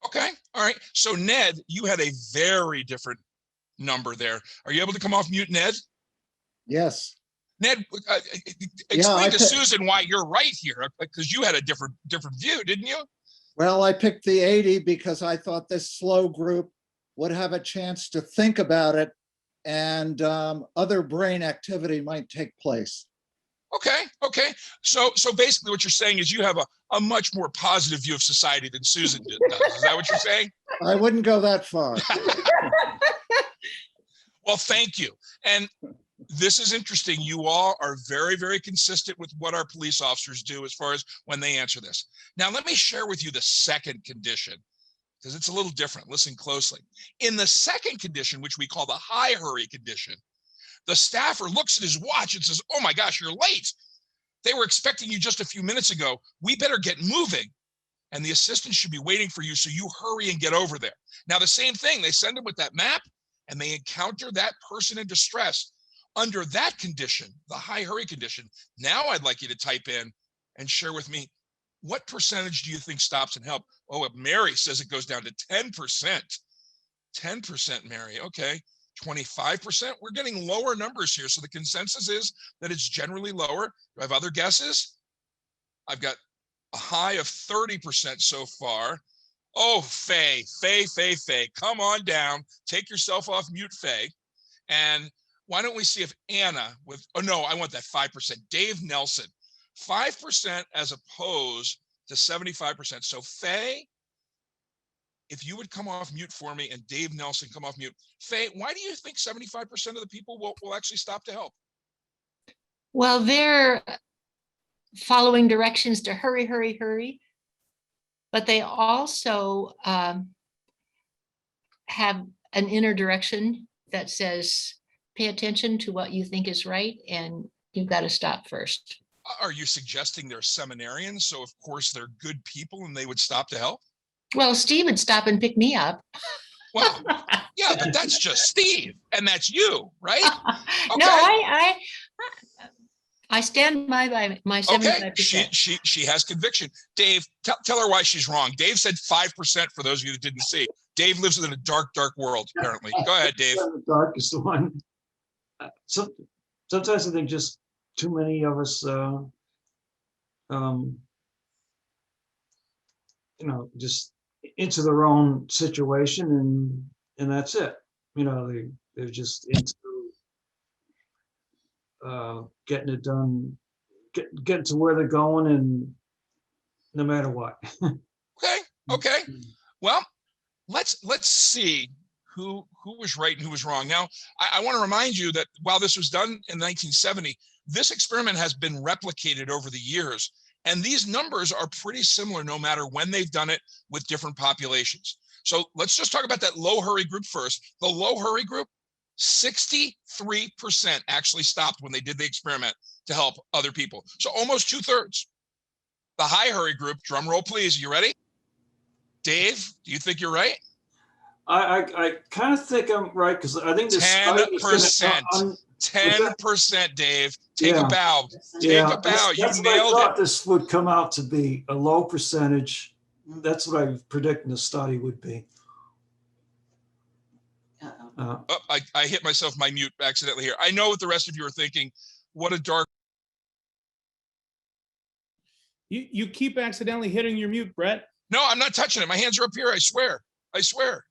Okay, all right. So Ned, you had a very different number there. Are you able to come off mute, Ned? Yes. Ned, explain to Susan why you're right here, because you had a different view, didn't you? Well, I picked the 80 because I thought this slow group would have a chance to think about it, and other brain activity might take place. Okay. So basically what you're saying is you have a much more positive view of society than Susan does. Is that what you're saying? I wouldn't go that far. Well, thank you. And this is interesting. You all are very, very consistent with what our police officers do as far as when they answer this. Now, let me share with you the second condition, because it's a little different. Listen closely. In the second condition, which we call the high hurry condition, the staffer looks at his watch and says, oh my gosh, you're late. They were expecting you just a few minutes ago. We better get moving. And the assistant should be waiting for you, so you hurry and get over there. Now, the same thing, they send them with that map and they encounter that person in distress. Under that condition, the high hurry condition, now I'd like you to type in and share with me, what percentage do you think stops and help? Oh, Mary says it goes down to 10%. 10%, Mary. Okay. 25%. We're getting lower numbers here. So the consensus is that it's generally lower. Do I have other guesses? I've got a high of 30% so far. Oh, Faye, come on down. Take yourself off mute, Faye. And why don't we see if Anna I want that 5%. Dave Nelson, 5% as opposed to 75%. So Faye, if you would come off mute for me, and Dave Nelson come off mute. Faye, why do you think 75% of the people will actually stop to help? Well, they're following directions to hurry, hurry, hurry. But they also have an inner direction that says, pay attention to what you think is right, and you've got to stop first. Are you suggesting they're seminarians? So of course they're good people and they would stop to help? Well, Steve would stop and pick me up. Well, yeah, but that's just Steve, and that's you, right? Okay. No, I stand by my 75%. Okay, she has conviction. Dave, tell her why she's wrong. Dave said 5% for those of you that didn't see. Dave lives in a dark, dark world, apparently. Go ahead, Dave. The darkest one. Sometimes I think just too many of us, just into their own situation, and that's it. They're just into getting it done getting to where they're going, and no matter what. Okay. Well, let's see who was right and who was wrong. Now, I want to remind you that while this was done in 1970, this experiment has been replicated over the years, and these numbers are pretty similar no matter when they've done it with different populations. So let's just talk about that low hurry group first. The low hurry group, 63% actually stopped when they did the experiment to help other people. So almost 2/3. The high hurry group, drum roll please, you ready? Dave, do you think you're right? I kind of think I'm right, because I think this 10%. 10%, Dave. Take a bow. Take a bow. You That's what I nailed thought it. this would come out to be, a low percentage. That's what I predicted the study would be. Oh, I hit myself my mute accidentally here. I know what the rest of you are thinking. What a dark. You keep accidentally hitting your mute, Brett. No, I'm not touching it. My hands are up here. I swear. I swear.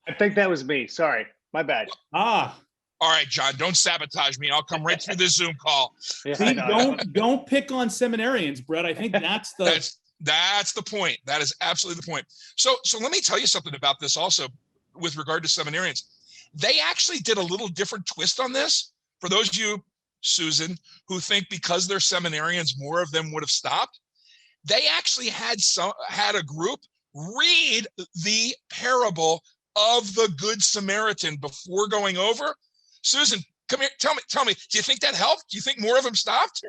I think that was me. Sorry, my bad. Ah. All right, John, don't sabotage me. I'll come right through this Zoom call. Yeah, See, don't pick on seminarians, Brett. I think that's the that's the point. That is absolutely the point. So let me tell you something about this also with regard to seminarians. They actually did a little different twist on this. For those of you, Susan, who think because they're seminarians, more of them would have stopped. They actually had a group read the parable of the Good Samaritan before going over. Susan, come here. Tell me, do you think that helped? Do you think more of them stopped?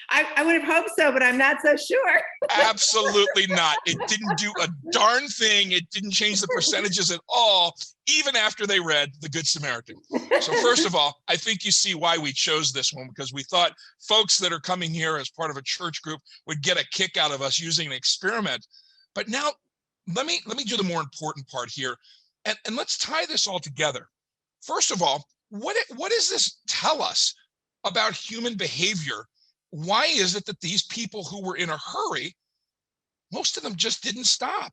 I would have hoped so, but I'm not so sure. Absolutely not. It didn't do a darn thing. It didn't change the percentages at all, even after they read the Good Samaritan. So first of all, I think you see why we chose this one, because we thought folks that are coming here as part of a church group would get a kick out of us using an experiment. But now let me do the more important part here, and let's tie this all together. First of all, what does this tell us about human behavior? Why is it that these people who were in a hurry, most of them just didn't stop?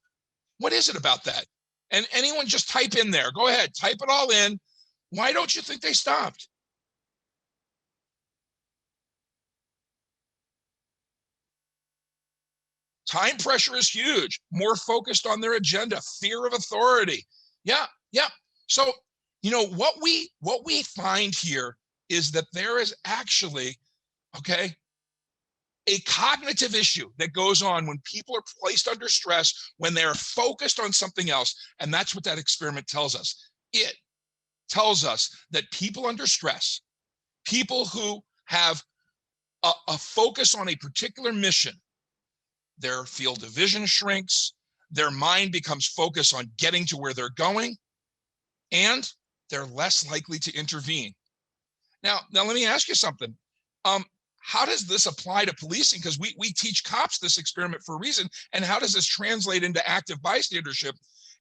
What is it about that? And anyone just type in there. Go ahead, type it all in. Why don't you think they stopped? Time pressure is huge. More focused on their agenda. Fear of authority. Yeah. So, what we find here is that there is actually, a cognitive issue that goes on when people are placed under stress, when they're focused on something else. And that's what that experiment tells us. It tells us that people under stress, people who have a focus on a particular mission, their field of vision shrinks, their mind becomes focused on getting to where they're going, and they're less likely to intervene. Now let me ask you something. How does this apply to policing? Because we teach cops this experiment for a reason. And how does this translate into active bystandership?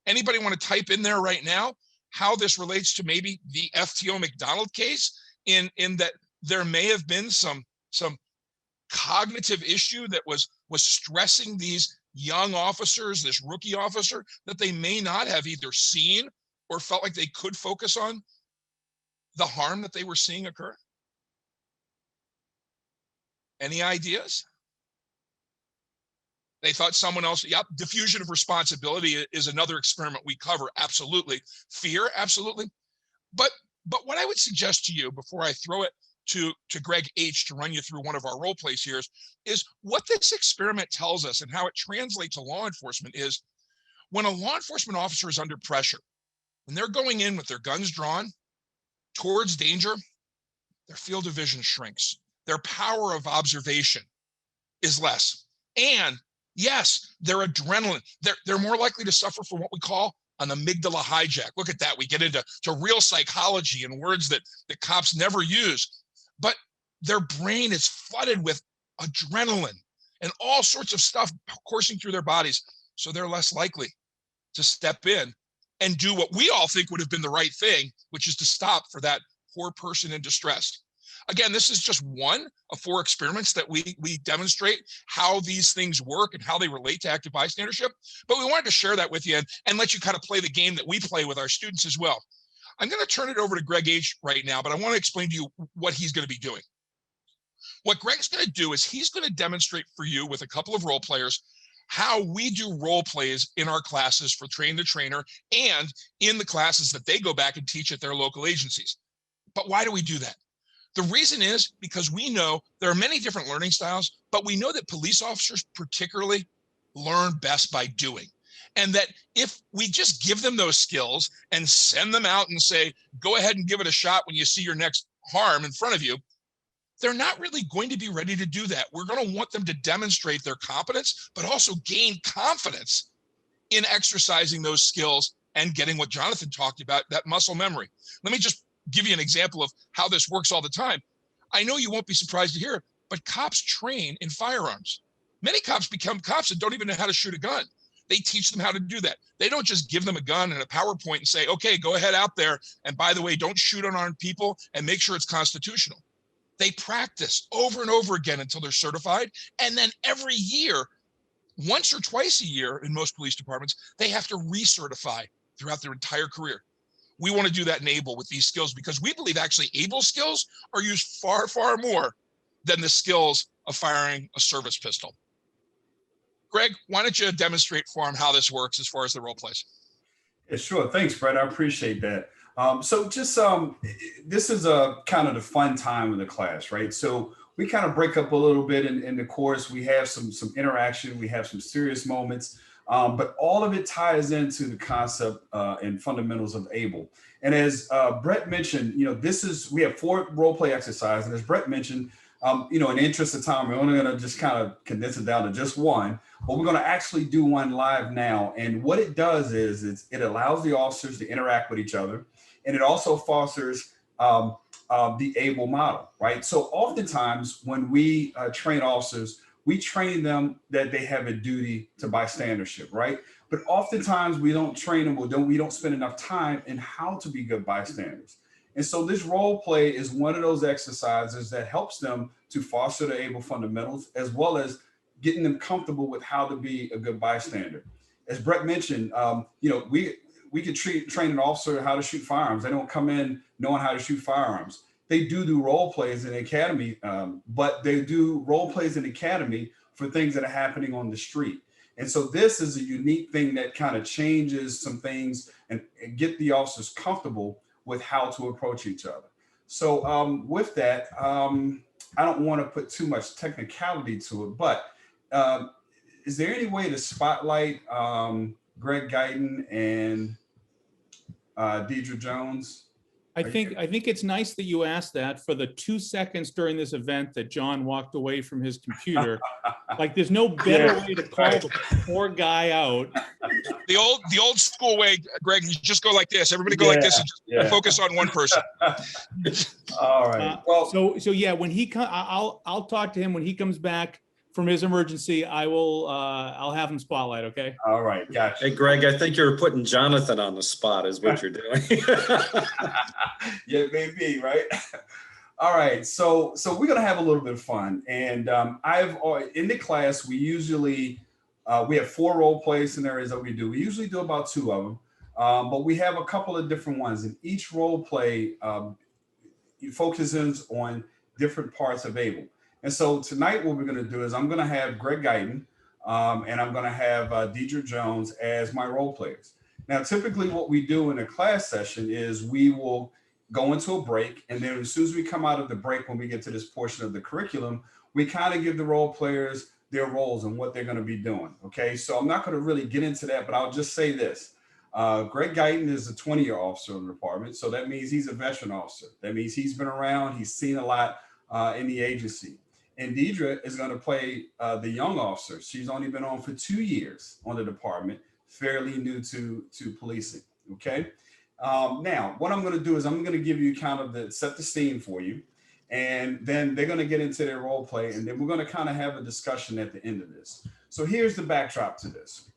Anybody want to type in there right now how this relates to maybe the FTO McDonald case, in that there may have been some cognitive issue that was stressing these young officers, this rookie officer, that they may not have either seen or felt like they could focus on the harm that they were seeing occur? Any ideas? They thought someone else. Yep. Diffusion of responsibility is another experiment we cover. Absolutely. Fear. Absolutely. But what I would suggest to you before I throw it to Greg H to run you through one of our role plays here is what this experiment tells us and how it translates to law enforcement is when a law enforcement officer is under pressure, when they're going in with their guns drawn towards danger, their field of vision shrinks. Their power of observation is less. And yes, their adrenaline, they're more likely to suffer from what we call an amygdala hijack. Look at that. We get into real psychology and words that cops never use. But their brain is flooded with adrenaline and all sorts of stuff coursing through their bodies. So they're less likely to step in and do what we all think would have been the right thing, which is to stop for that poor person in distress. Again, this is just one of 4 experiments that we demonstrate how these things work and how they relate to active bystandership. But we wanted to share that with you and let you kind of play the game that we play with our students as well. I'm going to turn it over to Greg H right now, but I want to explain to you what he's going to be doing. What Greg's going to do is he's going to demonstrate for you with a couple of role players how we do role plays in our classes for Train the Trainer and in the classes that they go back and teach at their local agencies. But why do we do that? The reason is because we know there are many different learning styles, but we know that police officers particularly learn best by doing. And that if we just give them those skills and send them out and say, go ahead and give it a shot when you see your next harm in front of you, they're not really going to be ready to do that. We're going to want them to demonstrate their competence, but also gain confidence in exercising those skills and getting what Jonathan talked about, that muscle memory. Let me just give you an example of how this works all the time. I know you won't be surprised to hear, but cops train in firearms. Many cops become cops and don't even know how to shoot a gun. They teach them how to do that. They don't just give them a gun and a PowerPoint and say, okay, go ahead out there. And by the way, don't shoot unarmed people and make sure it's constitutional. They practice over and over again until they're certified. And then every year, once or twice a year in most police departments, they have to recertify throughout their entire career. We want to do that in ABLE with these skills because we believe actually ABLE skills are used far, far more than the skills of firing a service pistol. Greg, why don't you demonstrate for him how this works as far as the role plays? Yeah, sure. Thanks, Brett. I appreciate that. So just this is a kind of the fun time of the class, right? So we kind of break up a little bit in the course. We have some interaction. We have some serious moments. But all of it ties into the concept and fundamentals of ABLE. And as Brett mentioned, we have 4 role play exercises. And as Brett mentioned, in the interest of time, we're only going to just kind of condense it down to just one. But we're going to actually do one live now. And what it does is it allows the officers to interact with each other. And it also fosters the ABLE model, right? So oftentimes when we train officers, we train them that they have a duty to bystandership, right? But oftentimes we don't train them, we don't spend enough time in how to be good bystanders. And so this role play is one of those exercises that helps them to foster the ABLE fundamentals, as well as getting them comfortable with how to be a good bystander. As Brett mentioned, we could train an officer how to shoot firearms. They don't come in knowing how to shoot firearms. They do role plays in the academy, but they do role plays in the academy for things that are happening on the street. And so this is a unique thing that kind of changes some things and get the officers comfortable with how to approach each other. So with that, I don't want to put too much technicality to it, but is there any way to spotlight Greg Guyton and Deirdre Jones? I think it's nice that you asked that. For the 2 seconds during this event that John walked away from his computer, like there's no better way to call the poor guy out. The old school way, Greg, you just go like this. Everybody go like this and just focus on one person. All right. Well, so yeah, when he comes, I'll talk to him when he comes back from his emergency. I'll have him spotlight. Okay. All right. Gotcha. Hey, Greg, I think you're putting Jonathan on the spot is what you're doing. Yeah, maybe, right? All right. So we're going to have a little bit of fun. And in the class, we usually, we have 4 role play scenarios that we do. We usually do about 2 of them, but we have a couple of different ones. And each role play focuses on different parts of ABLE. And so tonight, what we're going to do is I'm going to have Greg Guyton and I'm going to have Deirdre Jones as my role players. Now, typically what we do in a class session is we will go into a break. And then as soon as we come out of the break, when we get to this portion of the curriculum, we kind of give the role players their roles and what they're going to be doing. Okay, so I'm not going to really get into that, but I'll just say this. Greg Guyton is a 20-year officer in the department. So that means he's a veteran officer. That means he's been around, he's seen a lot in the agency. And Deirdre is going to play the young officer. She's only been on for 2 years on the department, fairly new to policing. Okay. Now, what I'm going to do is I'm going to give you kind of set the scene for you. And then they're going to get into their role play. And then we're going to kind of have a discussion at the end of this. So here's the backdrop to this.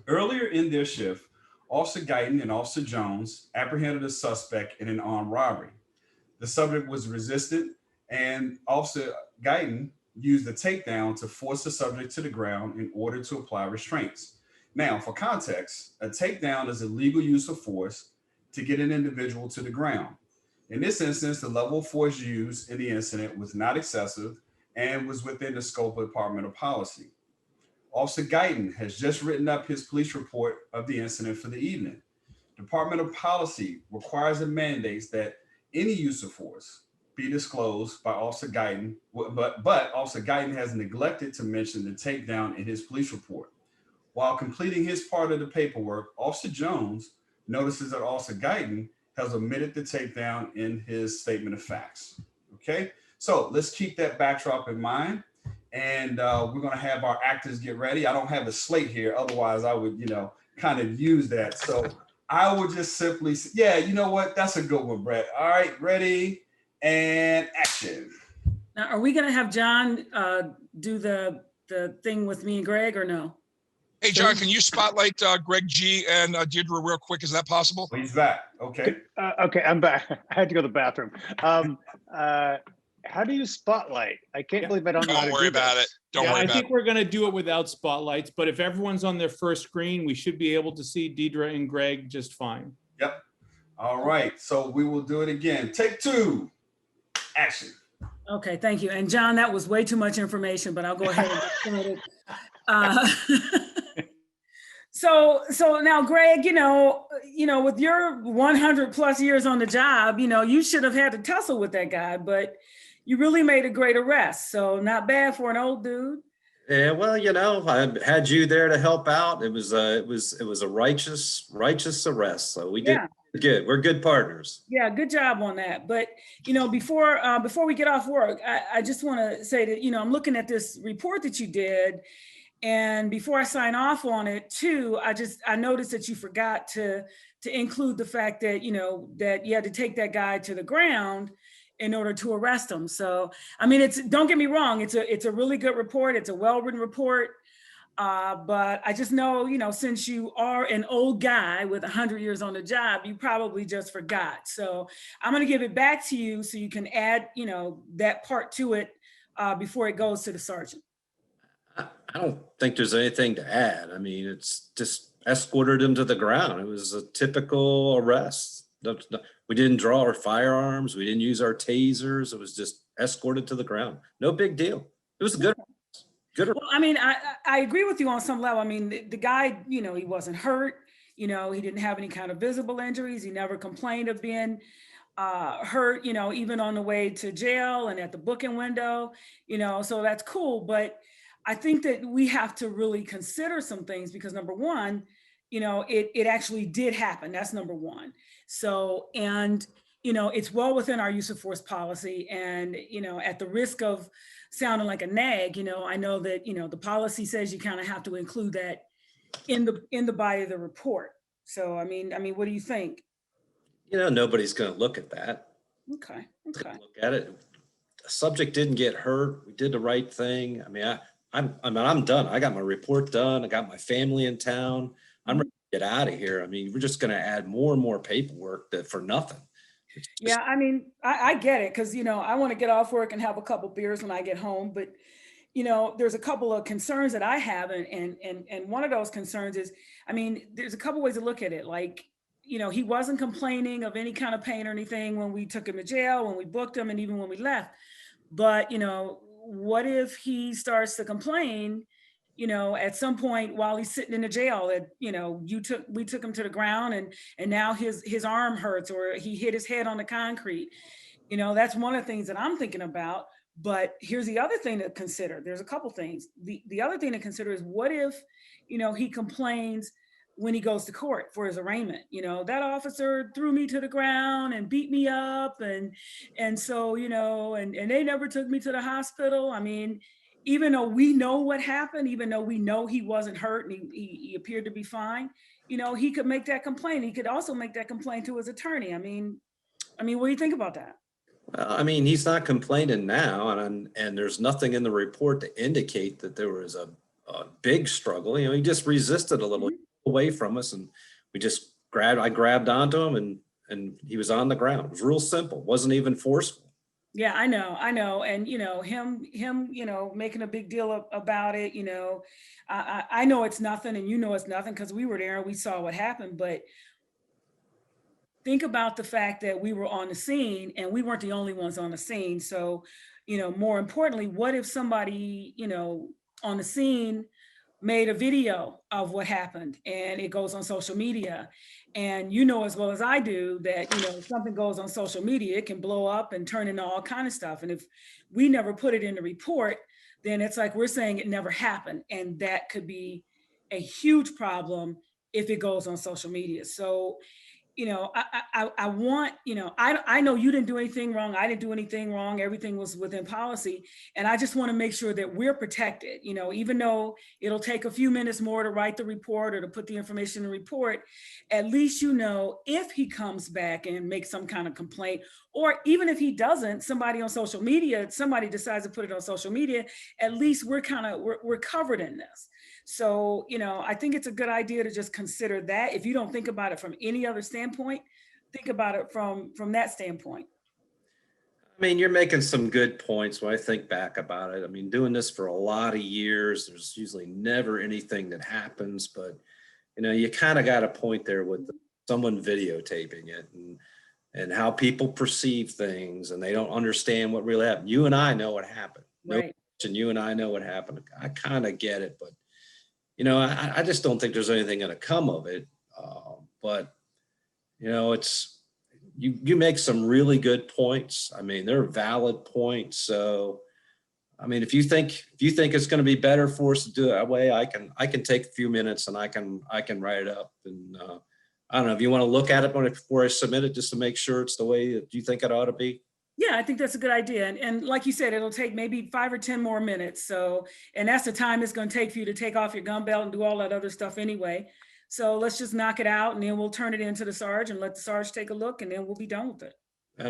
Earlier in their shift, Officer Guyton and Officer Jones apprehended a suspect in an armed robbery. The subject was resistant, and Officer Guyton used a takedown to force the subject to the ground in order to apply restraints. Now, for context, a takedown is a legal use of force to get an individual to the ground. In this instance, the level of force used in the incident was not excessive and was within the scope of departmental policy. Officer Guyton has just written up his police report of the incident for the evening. Departmental policy requires and mandates that any use of force be disclosed by Officer Guyton, but Officer Guyton has neglected to mention the takedown in his police report. While completing his part of the paperwork, Officer Jones notices that Officer Guyton has omitted the takedown in his statement of facts. Okay, so let's keep that backdrop in mind, and we're going to have our actors get ready. I don't have a slate here, otherwise I would, kind of use that. So I would just simply say, yeah, you know what? That's a good one, Brett. All right, ready and action. Now, are we going to have John do the thing with me and Greg, or no? Hey, John, can you spotlight Greg G and Deirdre real quick? Is that possible? He's back. Okay. Okay, I'm back. I had to go to the bathroom. How do you spotlight? I can't believe I don't know how to Don't worry do about this. it. Don't worry I about think it. we're going to do it without spotlights, but if everyone's on their first screen, we should be able to see Deirdre and Greg just fine. Yep. All right. So we will do it again. Take two. Action. Okay, thank you. And John, that was way too much information, but I'll go ahead and get started. So now, Greg, with your 100 plus years on the job, you should have had to tussle with that guy, but you really made a great arrest. So not bad for an old dude. Yeah, well, I had you there to help out. It was a righteous arrest. So we did good. We're good partners. Yeah, good job on that. But before we get off work, I just want to say that I'm looking at this report that you did, and before I sign off on it too, I noticed that you forgot to include the fact that that you had to take that guy to the ground in order to arrest him. So I mean, don't get me wrong, it's a really good report. It's a well-written report. But I just know, since you are an old guy with 100 years on the job, you probably just forgot. So I'm going to give it back to you so you can add, that part to it before it goes to the sergeant. I don't think there's anything to add. I mean, it's just escorted him to the ground. It was a typical arrest. We didn't draw our firearms. We didn't use our tasers. It was just escorted to the ground. No big deal. It was a good. Well, I mean, I agree with you on some level. I mean, the guy, he wasn't hurt. He didn't have any kind of visible injuries. He never complained of being hurt, even on the way to jail and at the booking window, so that's cool. But I think that we have to really consider some things because number one, it actually did happen. That's number one. So, and, it's well within our use of force policy. And, at the risk of sounding like a nag, I know that, the policy says you kind of have to include that in the body of the report. So, I mean, what do you think? Nobody's going to look at that. Okay. Look at it. The subject didn't get hurt. We did the right thing. I mean, I'm done. I got my report done. I got my family in town. I'm ready to get out of here. I mean, we're just going to add more and more paperwork for nothing. Yeah, I mean, I get it because, I want to get off work and have a couple beers when I get home. But, there's a couple of concerns that I have. And one of those concerns is, I mean, there's a couple ways to look at it. Like, he wasn't complaining of any kind of pain or anything when we took him to jail, when we booked him, and even when we left. But, what if he starts to complain, at some point while he's sitting in the jail that, we took him to the ground and now his arm hurts or he hit his head on the concrete. That's one of the things that I'm thinking about. But here's the other thing to consider. There's a couple things. The other thing to consider is what if, he complains when he goes to court for his arraignment, that officer threw me to the ground and beat me up. And so, and they never took me to the hospital. I mean, even though we know what happened, even though we know he wasn't hurt and he appeared to be fine, he could make that complaint. He could also make that complaint to his attorney. I mean, what do you think about that? Well, I mean, he's not complaining now, and there's nothing in the report to indicate that there was a big struggle. He just resisted a little away from us, and I grabbed onto him, and he was on the ground. It was real simple. Wasn't even forceful. Yeah, I know. And, him, making a big deal about it, I know it's nothing and it's nothing because we were there and we saw what happened. But think about the fact that we were on the scene and we weren't the only ones on the scene. So, more importantly, what if somebody, on the scene made a video of what happened and it goes on social media? And as well as I do that, if something goes on social media, it can blow up and turn into all kind of stuff. And if we never put it in the report, then it's like we're saying it never happened. And that could be a huge problem if it goes on social media. So, I want, I know you didn't do anything wrong. I didn't do anything wrong. Everything was within policy. And I just want to make sure that we're protected, even though it'll take a few minutes more to write the report or to put the information in the report, at least, if he comes back and makes some kind of complaint, or even if he doesn't, somebody on social media, somebody decides to put it on social media, at least we're covered in this. So, I think it's a good idea to just consider that. If you don't think about it from any other standpoint, think about it from that standpoint. I mean, you're making some good points when I think back about it. I mean, doing this for a lot of years, there's usually never anything that happens, but, you kind of got a point there with someone videotaping it and how people perceive things, and they don't understand what really happened. You and I know what happened. Right. And you and I know what happened. I kind of get it, but I just don't think there's anything going to come of it. But it's you make some really good points. I mean, they're valid points. So, I mean, if you think it's going to be better for us to do it that way, I can take a few minutes and I can write it up. And I don't know if you want to look at it before I submit it, just to make sure it's the way that you think it ought to be. Yeah, I think that's a good idea. And like you said, it'll take maybe 5 or 10 more minutes. So, and that's the time it's going to take for you to take off your gun belt and do all that other stuff anyway. So let's just knock it out, and then we'll turn it into the Sarge and let the Sarge take a look, and then we'll be done with it.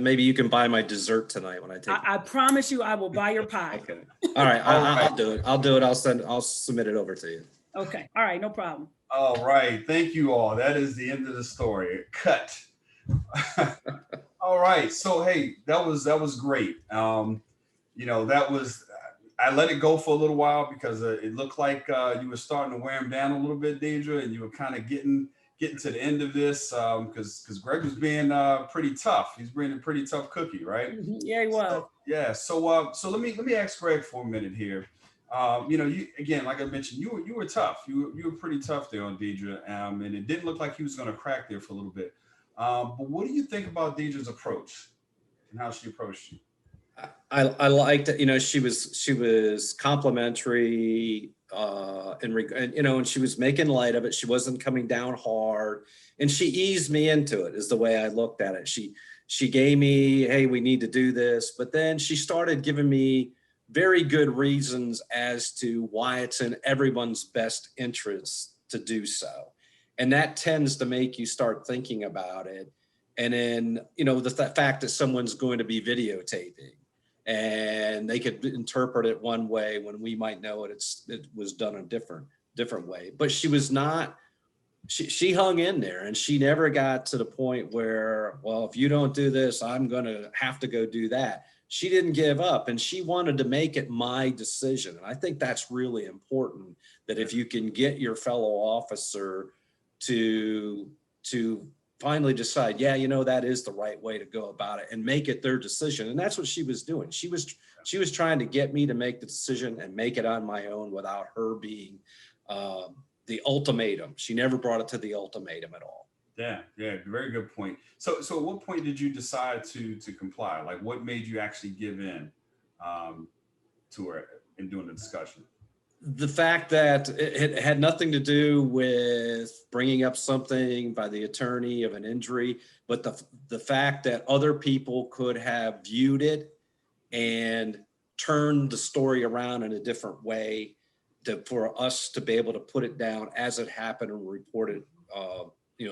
Maybe you can buy my dessert tonight when I take it. I promise you I will buy your pie. Okay. All right. I'll do it. I'll submit it over to you. Okay. All right. No problem. All right. Thank you all. That is the end of the story. Cut. All right. So, hey, that was great. I let it go for a little while because it looked like you were starting to wear him down a little bit, Deirdre, and you were kind of getting to the end of this because Greg was being pretty tough. He's being a pretty tough cookie, right? Yeah, he was. So let me ask Greg for a minute here. You again, like I mentioned, you were tough. You were pretty tough there on Deirdre, and it didn't look like he was going to crack there for a little bit. But what do you think about Deirdre's approach and how she approached you? I liked it. She was complimentary, and she was making light of it. She wasn't coming down hard, and she eased me into it, is the way I looked at it. She gave me, hey, we need to do this, but then she started giving me very good reasons as to why it's in everyone's best interest to do so. And that tends to make you start thinking about it. And then, the fact that someone's going to be videotaping and they could interpret it one way when we might know it was done a different way. But she was not, she hung in there, and she never got to the point where, well, if you don't do this, I'm going to have to go do that. She didn't give up, and she wanted to make it my decision. And I think that's really important, that if you can get your fellow officer to finally decide, that is the right way to go about it, and make it their decision. And that's what she was doing. She was trying to get me to make the decision and make it on my own without her being the ultimatum. She never brought it to the ultimatum at all. Yeah, very good point. So at what point did you decide to comply? Like, what made you actually give in to her in doing the discussion? The fact that it had nothing to do with bringing up something by the attorney of an injury, but the fact that other people could have viewed it and turned the story around in a different way for us to be able to put it down as it happened and report it,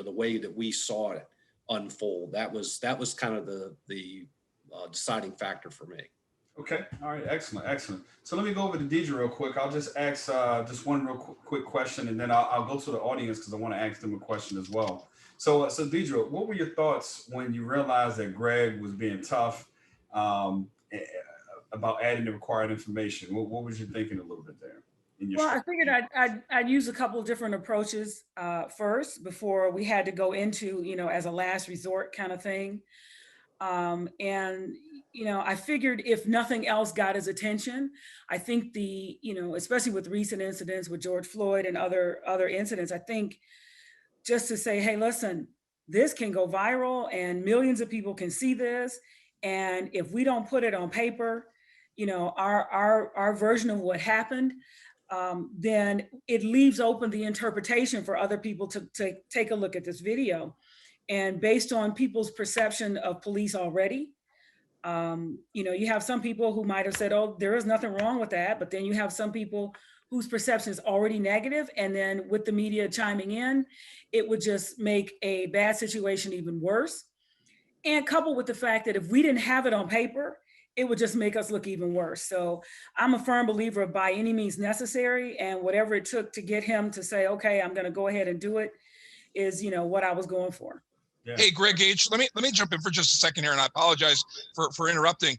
the way that we saw it unfold. That was kind of the deciding factor for me. Okay. All right. Excellent. So let me go over to Deirdre real quick. I'll just ask just one real quick question, and then I'll go to the audience because I want to ask them a question as well. So Deirdre, what were your thoughts when you realized that Greg was being tough about adding the required information? What was you thinking a little bit there? in your Well, I strategy? figured I'd use a couple of different approaches first before we had to go into, as a last resort kind of thing. And, I figured if nothing else got his attention, I think especially with recent incidents with George Floyd and other incidents, I think just to say, hey, listen, this can go viral and millions of people can see this. And if we don't put it on paper, our version of what happened, then it leaves open the interpretation for other people to take a look at this video. And based on people's perception of police already, you have some people who might have said, oh, there is nothing wrong with that. But then you have some people whose perception is already negative. And then with the media chiming in, it would just make a bad situation even worse. And coupled with the fact that if we didn't have it on paper, it would just make us look even worse. So I'm a firm believer of by any means necessary, and whatever it took to get him to say, okay, I'm gonna go ahead and do it is, what I was going for. Yeah. Hey, Greg H., let me jump in for just a second here, and I apologize for interrupting.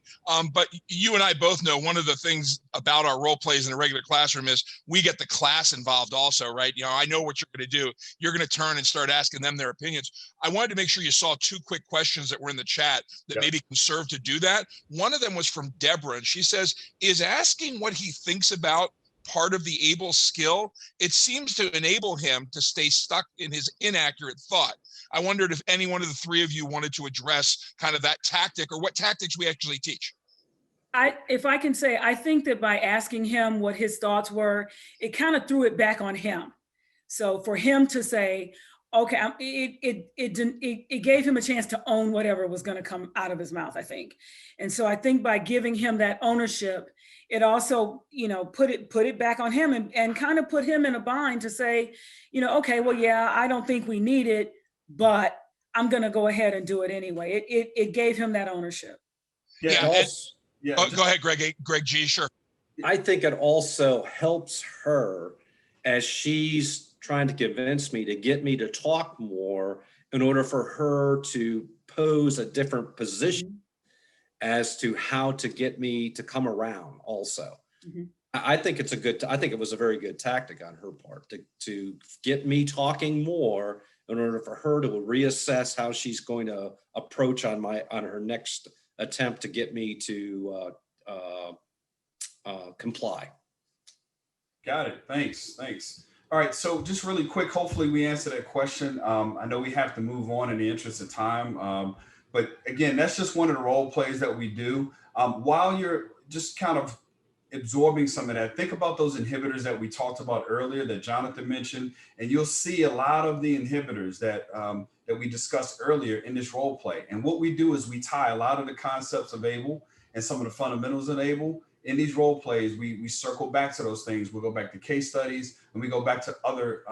But you and I both know one of the things about our role plays in a regular classroom is we get the class involved also, right? I know what you're going to do. You're going to turn and start asking them their opinions. I wanted to make sure you saw two quick questions that were in the chat that maybe can serve to do that. One of them was from Deborah, and she says, is asking what he thinks about part of the able skill? It seems to enable him to stay stuck in his inaccurate thought. I wondered if any one of the three of you wanted to address kind of that tactic or what tactics we actually teach. If I can say, I think that by asking him what his thoughts were, it kind of threw it back on him. So for him to say, okay, it gave him a chance to own whatever was going to come out of his mouth, I think. And so I think by giving him that ownership, it also, put it back on him and kind of put him in a bind to say, okay, well, yeah, I don't think we need it, but I'm going to go ahead and do it anyway. It gave him that ownership. Go ahead, Greg G. Sure. I think it also helps her as she's trying to convince me to get me to talk more in order for her to pose a different position as to how to get me to come around also. I think I think it was a very good tactic on her part to get me talking more in order for her to reassess how she's going to approach on her next attempt to get me to comply. Got it. Thanks. All right. So just really quick, hopefully we answer that question. I know we have to move on in the interest of time. But again, that's just one of the role plays that we do. While you're just kind of absorbing some of that, think about those inhibitors that we talked about earlier that Jonathan mentioned, and you'll see a lot of the inhibitors that we discussed earlier in this role play. And what we do is we tie a lot of the concepts of ABLE and some of the fundamentals of ABLE. In these role plays, we circle back to those things. We'll go back to case studies, and we go back to other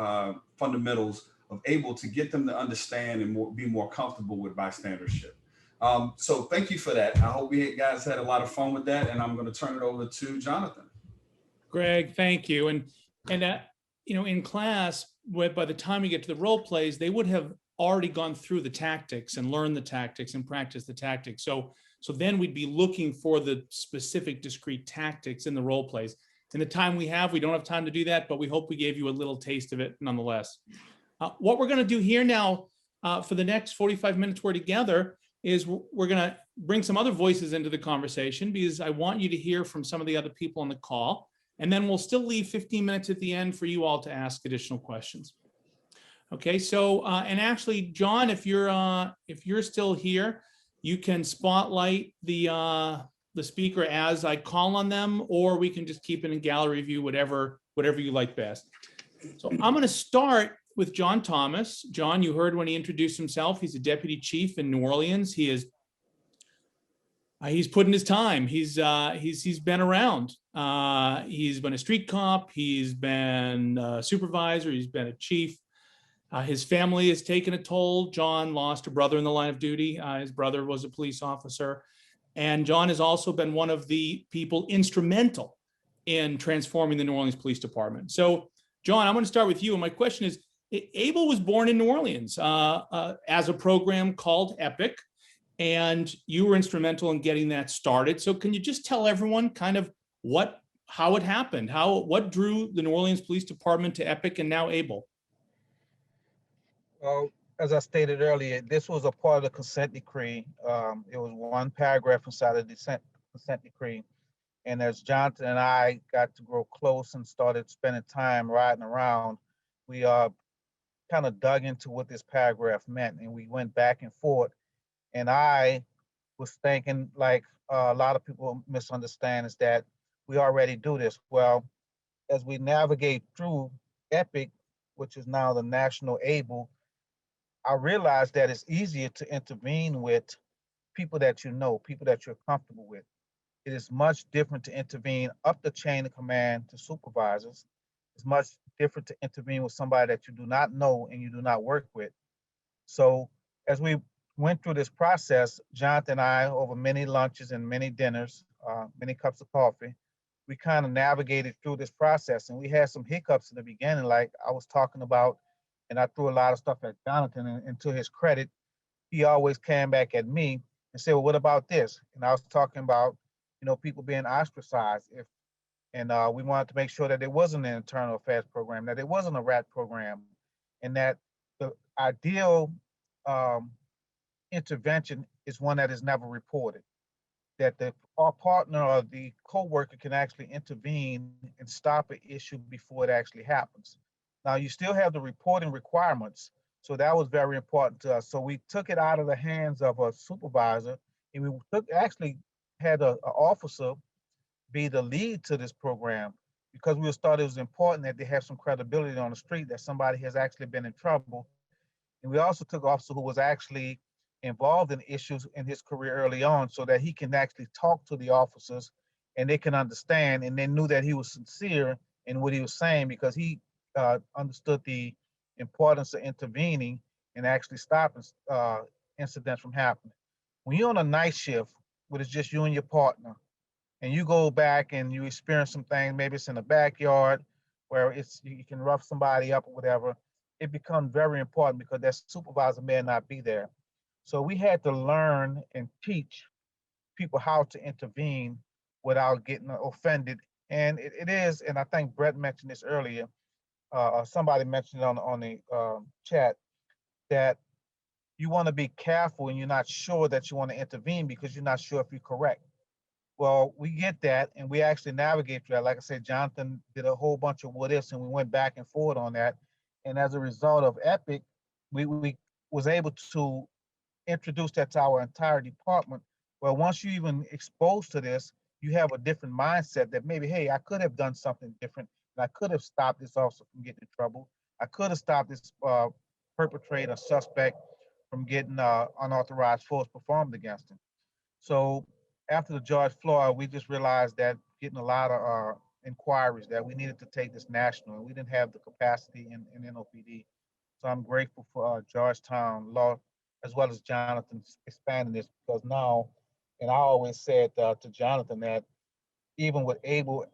fundamentals of ABLE to get them to understand and be more comfortable with bystandership. So thank you for that. I hope you guys had a lot of fun with that, and I'm going to turn it over to Jonathan. Greg, thank you. And in class, by the time we get to the role plays, they would have already gone through the tactics and learned the tactics and practiced the tactics. So then we'd be looking for the specific discrete tactics in the role plays. In the time we don't have time to do that, but we hope we gave you a little taste of it nonetheless. What we're going to do here now for the next 45 minutes we're together is we're going to bring some other voices into the conversation, because I want you to hear from some of the other people on the call. And then we'll still leave 15 minutes at the end for you all to ask additional questions. Okay, so and actually, John, if you're still here, you can spotlight the speaker as I call on them, or we can just keep it in gallery view, whatever you like best. So I'm going to start with John Thomas. John, you heard when he introduced himself, he's a deputy chief in New Orleans. He's put in his time. He's been around. He's been a street cop. He's been a supervisor. He's been a chief. His family has taken a toll. John lost a brother in the line of duty. His brother was a police officer. And John has also been one of the people instrumental in transforming the New Orleans Police Department. So, John, I'm going to start with you. And my question is, ABLE was born in New Orleans as a program called EPIC, and you were instrumental in getting that started. So can you just tell everyone kind of what how it happened, what drew the New Orleans Police Department to EPIC and now ABLE? Well, as I stated earlier, this was a part of the consent decree. It was one paragraph inside of the consent decree. And as Jonathan and I got to grow close and started spending time riding around, we kind of dug into what this paragraph meant, and we went back and forth. And I was thinking, like a lot of people misunderstand, is that we already do this. Well, as we navigate through EPIC, which is now the National ABLE, I realized that it's easier to intervene with people that you know, people that you're comfortable with. It is much different to intervene up the chain of command to supervisors. It's much different to intervene with somebody that you do not know and you do not work with. So as we went through this process, Jonathan and I, over many lunches and many dinners, many cups of coffee, we kind of navigated through this process. And we had some hiccups in the beginning, like I was talking about, and I threw a lot of stuff at Jonathan, and to his credit, he always came back at me and said, well, what about this? And I was talking about, people being ostracized. And we wanted to make sure that it wasn't an internal affairs program, that it wasn't a rat program, and that the ideal intervention is one that is never reported, that our partner or the co-worker can actually intervene and stop an issue before it actually happens. Now, you still have the reporting requirements, so that was very important to us. So we took it out of the hands of a supervisor, and we actually had an officer be the lead to this program, because we thought it was important that they have some credibility on the street, that somebody has actually been in trouble. And we also took an officer who was actually involved in issues in his career early on, so that he can actually talk to the officers and they can understand, and they knew that he was sincere in what he was saying, because he understood the importance of intervening and actually stopping incidents from happening. When you're on a night shift, where it's just you and your partner, and you go back and you experience some things, maybe it's in the backyard where you can rough somebody up or whatever, it becomes very important because that supervisor may not be there. So we had to learn and teach people how to intervene without getting offended. And it is, and I think Brett mentioned this earlier, somebody mentioned it on the chat, that you want to be careful and you're not sure that you want to intervene because you're not sure if you're correct. Well, we get that, and we actually navigate through that. Like I said, Jonathan did a whole bunch of what ifs, and we went back and forth on that. And as a result of EPIC, we was able to introduce that to our entire department. Well, once you even exposed to this, you have a different mindset that maybe, hey, I could have done something different, and I could have stopped this officer from getting in trouble. I could have stopped this perpetrator, suspect, from getting unauthorized force performed against him. So after the George Floyd, we just realized that getting a lot of inquiries that we needed to take this national, and we didn't have the capacity in NOPD. So I'm grateful for Georgetown Law, as well as Jonathan expanding this, because now, and I always said to Jonathan that even with ABLE,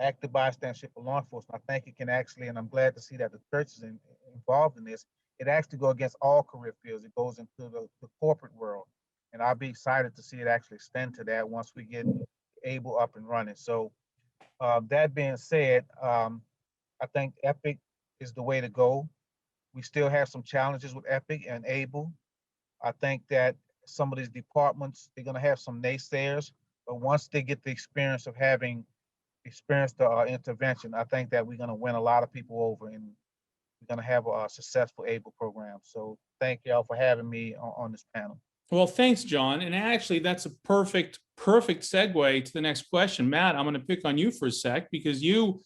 active bystandership for law enforcement, I think it can actually, and I'm glad to see that the church is involved in this, it actually go against all career fields. It goes into the corporate world. And I'll be excited to see it actually extend to that once we get ABLE up and running. So that being said, I think EPIC is the way to go. We still have some challenges with EPIC and ABLE. I think that some of these departments, they're gonna have some naysayers, but once they get the experience of having experienced the intervention, I think that we're gonna win a lot of people over, and we're gonna have a successful ABLE program. So thank y'all for having me on this panel. Well, thanks, John. And actually, that's a perfect segue to the next question. Matt, I'm going to pick on you for a sec, because you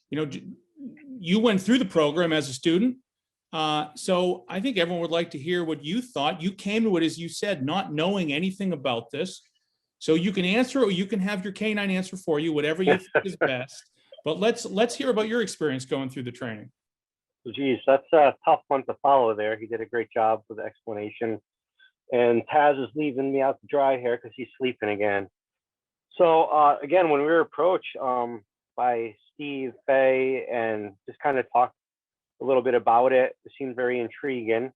went through the program as a student. So I think everyone would like to hear what you thought. You came to it, as you said, not knowing anything about this. So you can answer, or you can have your canine answer for you, whatever you think is best. But let's hear about your experience going through the training. Geez, that's a tough one to follow there. He did a great job with the explanation. And Taz is leaving me out to dry here because he's sleeping again. So again, when we were approached by Steve, Faye, and just kind of talked a little bit about it, it seemed very intriguing.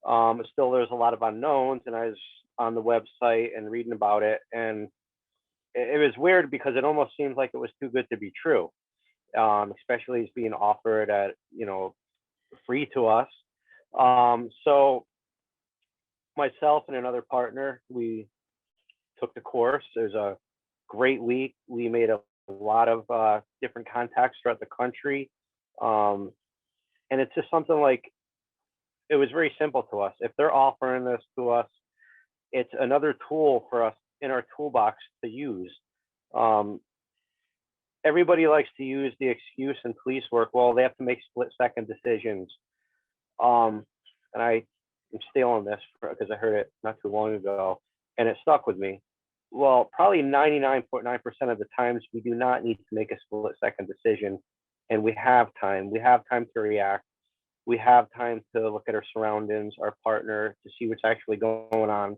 Still, there's a lot of unknowns, and I was on the website and reading about it, and it was weird because it almost seems like it was too good to be true, especially as being offered at, free to us. So myself and another partner, we took the course. It was a great week. We made a lot of different contacts throughout the country. And it's just something like, it was very simple to us. If they're offering this to us, it's another tool for us in our toolbox to use. Everybody likes to use the excuse in police work, well, they have to make split-second decisions. And I'm stealing this because I heard it not too long ago, and it stuck with me. Well, probably 99.9% of the times we do not need to make a split-second decision, and we have time. We have time to react. We have time to look at our surroundings, our partner, to see what's actually going on.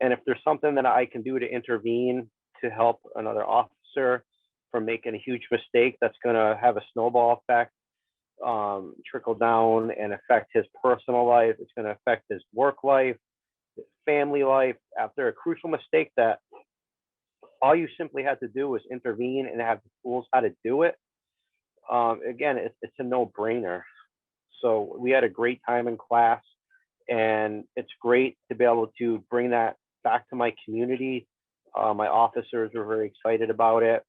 And if there's something that I can do to intervene to help another officer from making a huge mistake that's going to have a snowball effect, trickle down and affect his personal life, it's going to affect his work life, his family life, after a crucial mistake that all you simply had to do was intervene and have the tools how to do it, again, it's a no-brainer. So we had a great time in class, and it's great to be able to bring that back to my community. My officers were very excited about it.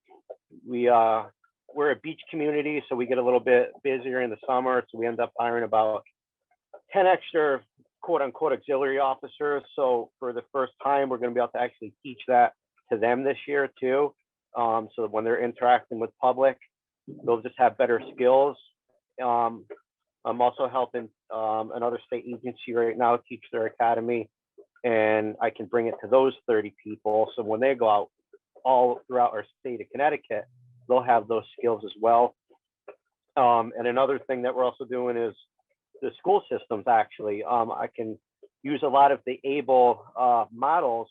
We're a beach community, so we get a little bit busier in the summer. So we end up hiring about 10 extra quote unquote auxiliary officers. So for the first time, we're going to be able to actually teach that to them this year too. So that when they're interacting with public, they'll just have better skills. I'm also helping another state agency right now teach their academy, and I can bring it to those 30 people. So when they go out all throughout our state of Connecticut, they'll have those skills as well. And another thing that we're also doing is the school systems, actually. I can use a lot of the ABLE models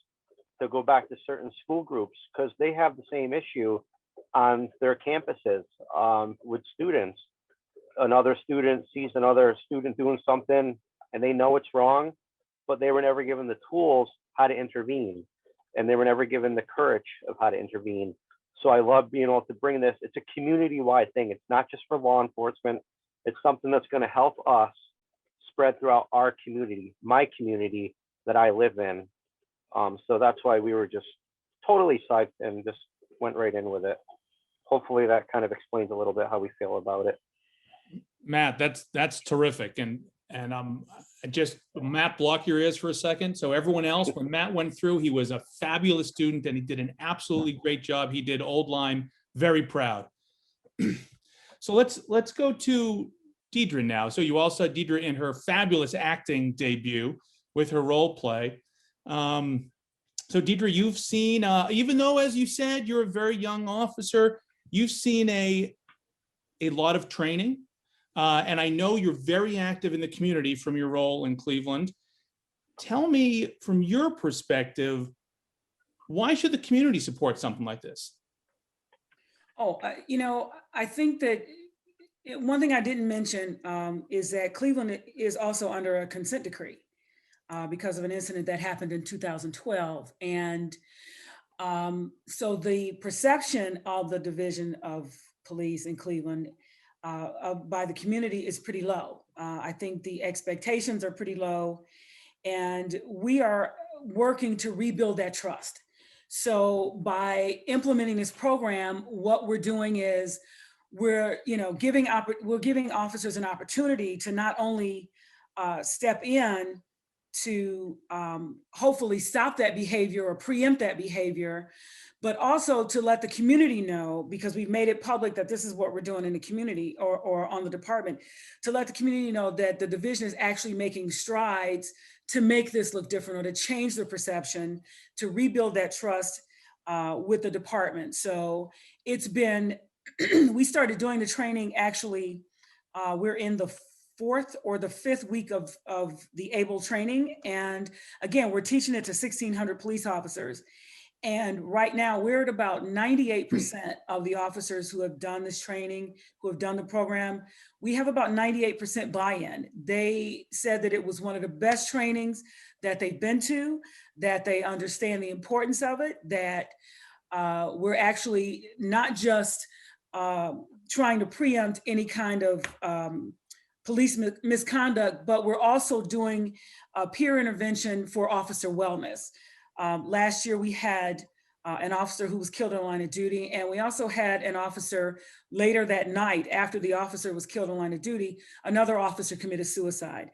to go back to certain school groups, because they have the same issue on their campuses with students. Another student sees another student doing something and they know it's wrong, but they were never given the tools how to intervene, and they were never given the courage of how to intervene. So I love being able to bring this. It's a community-wide thing. It's not just for law enforcement. It's something that's going to help us spread throughout our community, my community that I live in. So that's why we were just totally psyched and just went right in with it. Hopefully that kind of explains a little bit how we feel about it. Matt, that's terrific. And just Matt, block your ears for a second. So everyone else, when Matt went through, he was a fabulous student and he did an absolutely great job. He did Old Lyme, very proud. So let's go to Deirdre now. So you all saw Deirdre in her fabulous acting debut with her role play. So Deirdre, you've seen, even though, as you said, you're a very young officer, you've seen a lot of training. And I know you're very active in the community from your role in Cleveland. Tell me, from your perspective, why should the community support something like this? Oh, I think that one thing I didn't mention is that Cleveland is also under a consent decree because of an incident that happened in 2012. And so the perception of the Division of Police in Cleveland by the community is pretty low. I think the expectations are pretty low, and we are working to rebuild that trust. So by implementing this program, what we're doing is we're giving officers an opportunity to not only step in to hopefully stop that behavior or preempt that behavior, but also to let the community know, because we've made it public that this is what we're doing in the community or on the department, to let the community know that the division is actually making strides to make this look different or to change the perception, to rebuild that trust with the department. So it's been, we started doing the training, actually, we're in the 4th or the 5th week of the ABLE training. And again, we're teaching it to 1,600 police officers. And right now we're at about 98% of the officers who have done this training, who have done the program. We have about 98% buy-in. They said that it was one of the best trainings that they've been to, that they understand the importance of it, that we're actually not just trying to preempt any kind of police misconduct, but we're also doing peer intervention for officer wellness. Last year we had an officer who was killed in the line of duty, and we also had an officer later that night, after the officer was killed in line of duty, another officer committed suicide.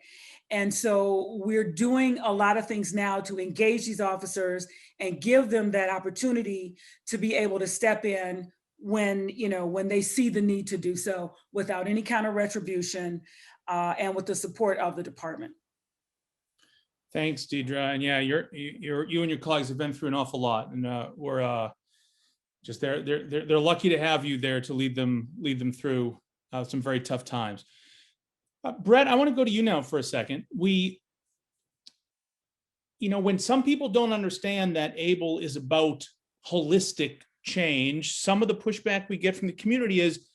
And so we're doing a lot of things now to engage these officers and give them that opportunity to be able to step in when, you know, when they see the need to do so without any kind of retribution, and with the support of the department. Thanks, Deirdre. And yeah, you and your colleagues have been through an awful lot, and we're just they're lucky to have you there to lead them through some very tough times. Brett, I want to go to you now for a second. You know, when some people don't understand that ABLE is about holistic change, some of the pushback we get from the community is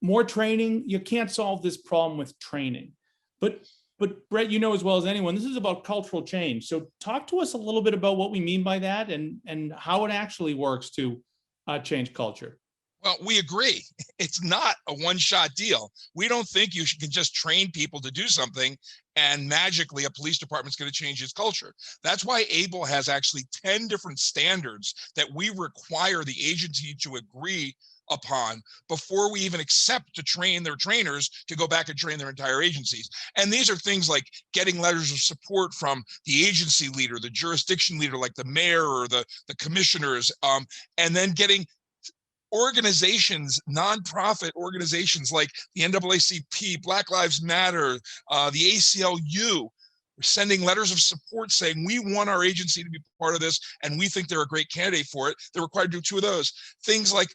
more training. You can't solve this problem with training. But Brett, you know as well as anyone, this is about cultural change. So talk to us a little bit about what we mean by that and how it actually works to change culture. Well, we agree. It's not a one-shot deal. We don't think you can just train people to do something and magically a police department's going to change its culture. That's why ABLE has actually 10 different standards that we require the agency to agree upon before we even accept to train their trainers to go back and train their entire agencies. And these are things like getting letters of support from the agency leader, the jurisdiction leader, like the mayor or the commissioners, and then getting organizations, nonprofit organizations like the NAACP, Black Lives Matter, the ACLU, sending letters of support saying we want our agency to be part of this and we think they're a great candidate for it. They're required to do 2 of those. Things like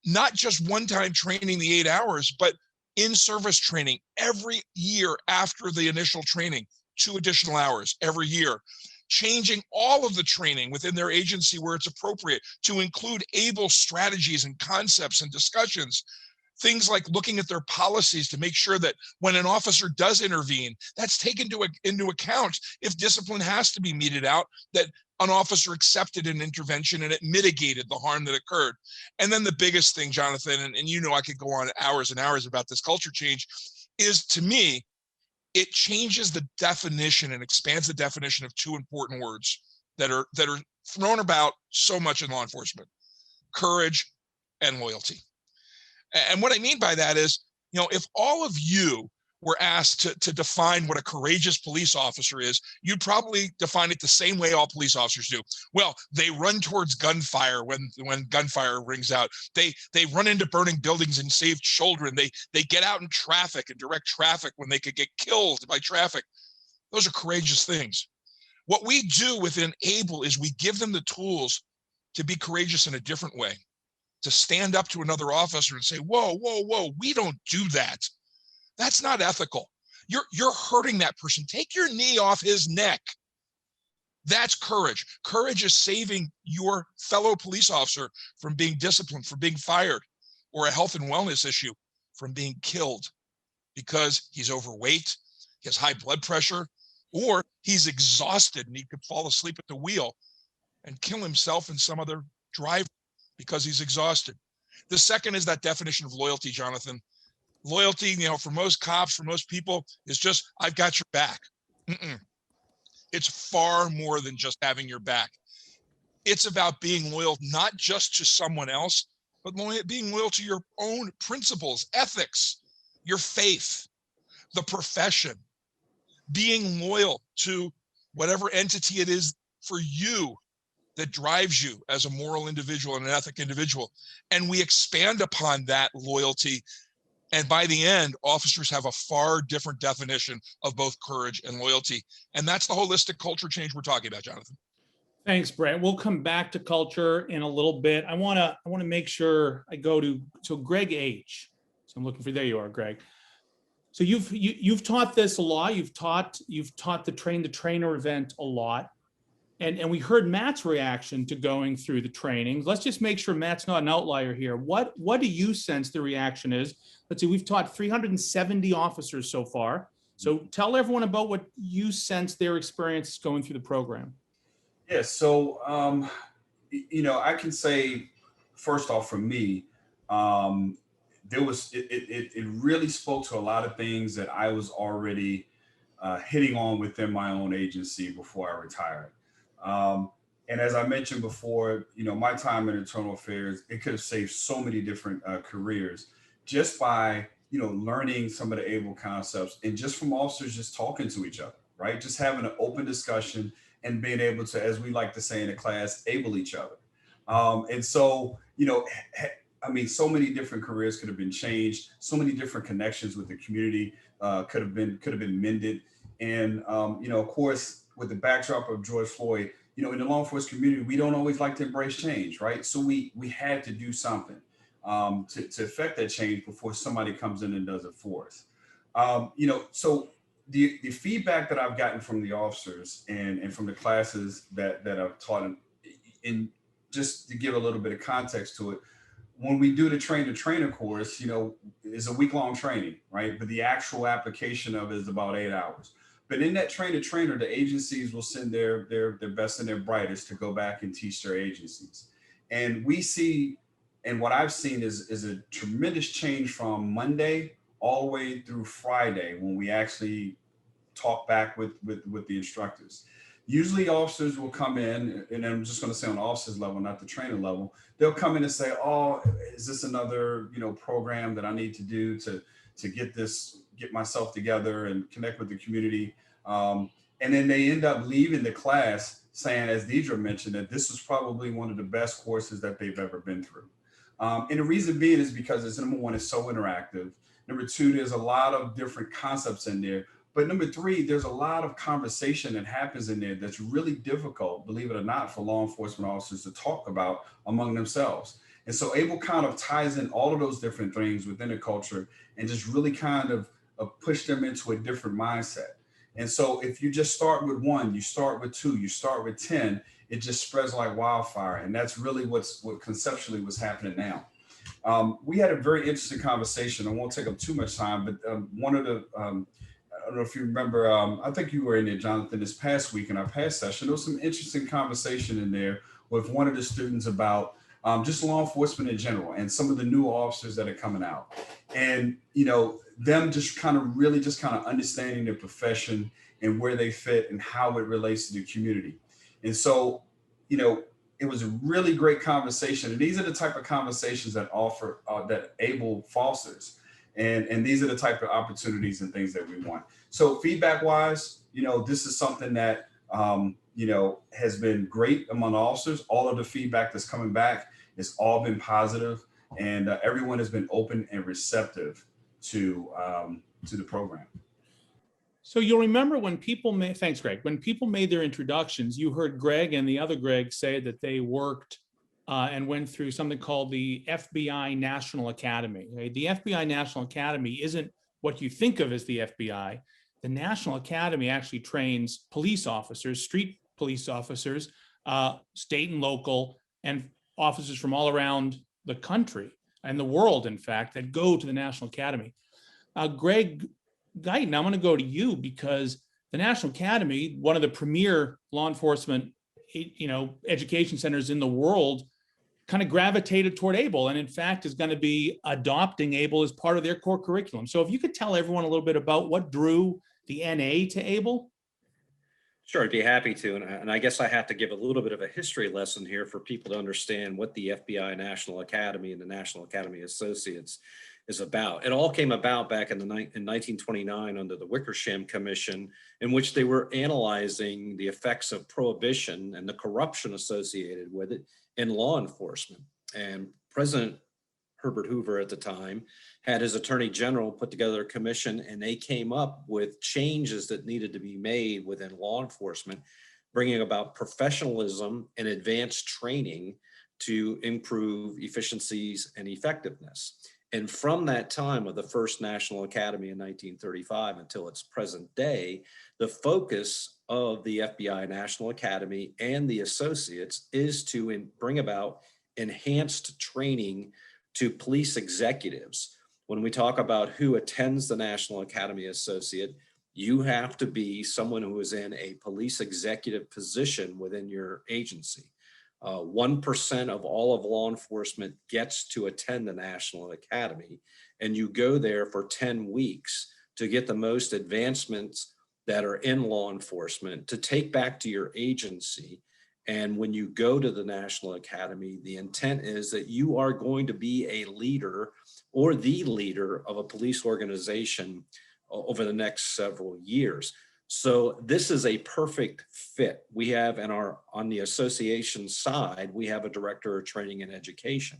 not just one-time training the 8 hours, but in-service training every year after the initial training, 2 additional hours every year. Changing all of the training within their agency where it's appropriate to include ABLE strategies and concepts and discussions. Things like looking at their policies to make sure that when an officer does intervene, that's taken into account if discipline has to be meted out, that an officer accepted an intervention and it mitigated the harm that occurred. And then the biggest thing, Jonathan, and you know I could go on hours and hours about this culture change, is to me, it changes the definition and expands the definition of 2 important words that are thrown about so much in law enforcement: courage and loyalty. And what I mean by that is, you know, if all of you were asked to define what a courageous police officer is, you'd probably define it the same way all police officers do. Well, they run towards gunfire when gunfire rings out. They run into burning buildings and save children. They get out in traffic and direct traffic when they could get killed by traffic. Those are courageous things. What we do within ABLE is we give them the tools to be courageous in a different way, to stand up to another officer and say, whoa, whoa, whoa, we don't do that. That's not ethical. You're hurting that person. Take your knee off his neck. That's courage. Courage is saving your fellow police officer from being disciplined, from being fired, or a health and wellness issue from being killed because he's overweight, he has high blood pressure, or he's exhausted and he could fall asleep at the wheel and kill himself and some other driver because he's exhausted. The second is that definition of loyalty, Jonathan. Loyalty, you know, for most cops, for most people, is just, I've got your back. It's far more than just having your back. It's about being loyal, not just to someone else, but being loyal to your own principles, ethics, your faith, the profession, being loyal to whatever entity it is for you that drives you as a moral individual and an ethic individual. And we expand upon that loyalty. And by the end, officers have a far different definition of both courage and loyalty. And that's the holistic culture change we're talking about, Jonathan. Thanks, Brett. We'll come back to culture in a little bit. I want to make sure I go to Greg H. So I'm looking for, there you are, Greg. So you've taught this a lot. You've taught the train the trainer event a lot. And we heard Matt's reaction to going through the training. Let's just make sure Matt's not an outlier here. What do you sense the reaction is? Let's see, we've taught 370 officers so far. So tell everyone about what you sense their experience going through the program. Yeah, so I can say, first off, for me, it really spoke to a lot of things that I was already hitting on within my own agency before I retired. And as I mentioned before, my time in internal affairs, it could have saved so many different careers just by, learning some of the ABLE concepts and just from officers just talking to each other, right? Just having an open discussion and being able to, as we like to say in the class, able each other. And so, so many different careers could have been changed. So many different connections with the community could have been mended. And, of course, with the backdrop of George Floyd, in the law enforcement community, we don't always like to embrace change, right? So we had to do something to affect that change before somebody comes in and does it for us. So the feedback that I've gotten from the officers and from the classes that I've taught in just to give a little bit of context to it, when we do the train-to-trainer course, it's a week-long training, right? But the actual application of it is about 8 hours. But in that train-to-trainer, the agencies will send their best and their brightest to go back and teach their agencies. And we see, and what I've seen is a tremendous change from Monday all the way through Friday when we actually talk back with the instructors. Usually officers will come in, and I'm just going to say on the officers level, not the trainer level, they'll come in and say, oh, is this another, program that I need to do to get myself together and connect with the community. And then they end up leaving the class saying, as Deirdre mentioned, that this was probably one of the best courses that they've ever been through. And the reason being is because it's, number one, it's so interactive. Number two, there's a lot of different concepts in there. But number three, there's a lot of conversation that happens in there that's really difficult, believe it or not, for law enforcement officers to talk about among themselves. And so ABLE kind of ties in all of those different things within a culture and just really kind of push them into a different mindset. And so if you just start with 1, you start with 2, you start with 10, it just spreads like wildfire. And that's really what conceptually was happening now. We had a very interesting conversation. I won't take up too much time, but one of the, I don't know if you remember, I think you were in there, Jonathan, this past week in our past session, there was some interesting conversation in there with one of the students about just law enforcement in general and some of the new officers that are coming out. And, them just kind of really just kind of understanding their profession and where they fit and how it relates to the community. And so, it was a really great conversation. And these are the type of conversations that that ABLE fosters. And these are the type of opportunities and things that we want. So feedback wise, this is something that, has been great among officers. All of the feedback that's coming back has all been positive, and everyone has been open and receptive to the program. So you'll remember when people made, thanks, Greg, when people made their introductions, you heard Greg and the other Greg say that they worked and went through something called the FBI National Academy. Right? The FBI National Academy isn't what you think of as the FBI. The National Academy actually trains police officers, street police officers, state and local, and officers from all around the country and the world, in fact, that go to the National Academy. Greg Guyton, I'm going to go to you because the National Academy, one of the premier law enforcement, education centers in the world, kind of gravitated toward ABLE, and in fact is going to be adopting ABLE as part of their core curriculum. So if you could tell everyone a little bit about what drew the NA to ABLE. Sure, I'd be happy to. And I guess I have to give a little bit of a history lesson here for people to understand what the FBI National Academy and the National Academy Associates is about. It all came about back in 1929 under the Wickersham Commission, in which they were analyzing the effects of prohibition and the corruption associated with it in law enforcement. And President Herbert Hoover at the time had his attorney general put together a commission, and they came up with changes that needed to be made within law enforcement, bringing about professionalism and advanced training to improve efficiencies and effectiveness. And from that time of the first National Academy in 1935 until its present day, the focus of the FBI National Academy and the associates is to bring about enhanced training to police executives. When we talk about who attends the National Academy Associate, you have to be someone who is in a police executive position within your agency. 1% of all of law enforcement gets to attend the National Academy, and you go there for 10 weeks to get the most advancements that are in law enforcement to take back to your agency. And when you go to the National Academy, the intent is that you are going to be a leader or the leader of a police organization over the next several years. So this is a perfect fit. We have on the association side, we have a director of training and education.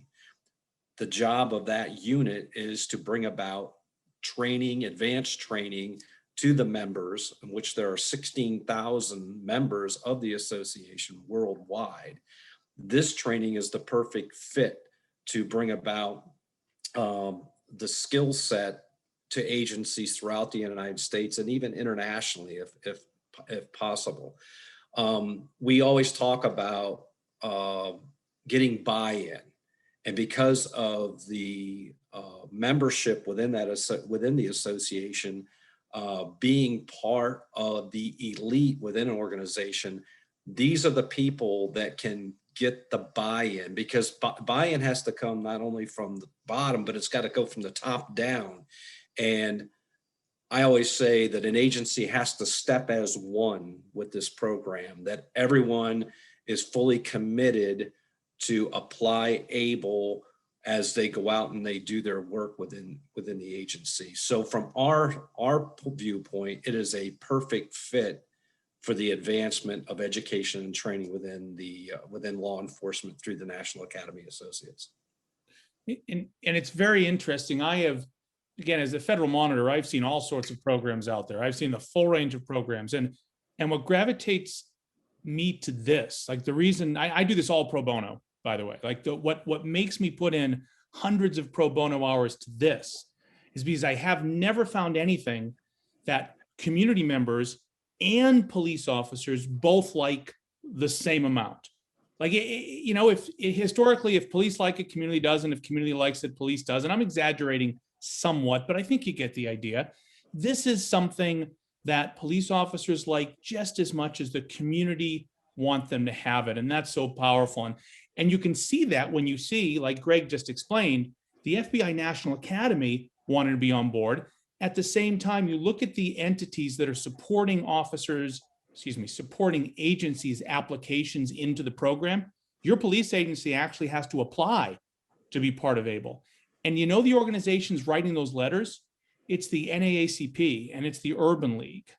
The job of that unit is to bring about training, advanced training to the members, in which there are 16,000 members of the association worldwide. This training is the perfect fit to bring about the skill set to agencies throughout the United States and even internationally, if possible. We always talk about getting buy-in, and because of the membership within the association, being part of the elite within an organization, these are the people that can get the buy-in, because buy-in has to come not only from the bottom, but it's got to go from the top down. And I always say that an agency has to step as one with this program, that everyone is fully committed to apply ABLE as they go out and they do their work within the agency. So from our viewpoint, it is a perfect fit for the advancement of education and training within law enforcement through the National Academy Associates. And it's very interesting. I have, again, as a federal monitor, I've seen all sorts of programs out there. I've seen the full range of programs, and what gravitates me to this, like the reason I do this all pro bono, by the way, like what makes me put in hundreds of pro bono hours to this is because I have never found anything that community members and police officers both like the same amount. Like, you know, if historically, if police like it, community doesn't, if community likes it, police doesn't. I'm exaggerating somewhat, but I think you get the idea. This is something that police officers like just as much as the community want them to have it. And that's so powerful. And you can see that when you see, like Greg just explained, the FBI National Academy wanted to be on board. At the same time, you look at the entities that are supporting supporting agencies' applications into the program. Your police agency actually has to apply to be part of ABLE. And you know the organizations writing those letters? It's the NAACP, and it's the Urban League,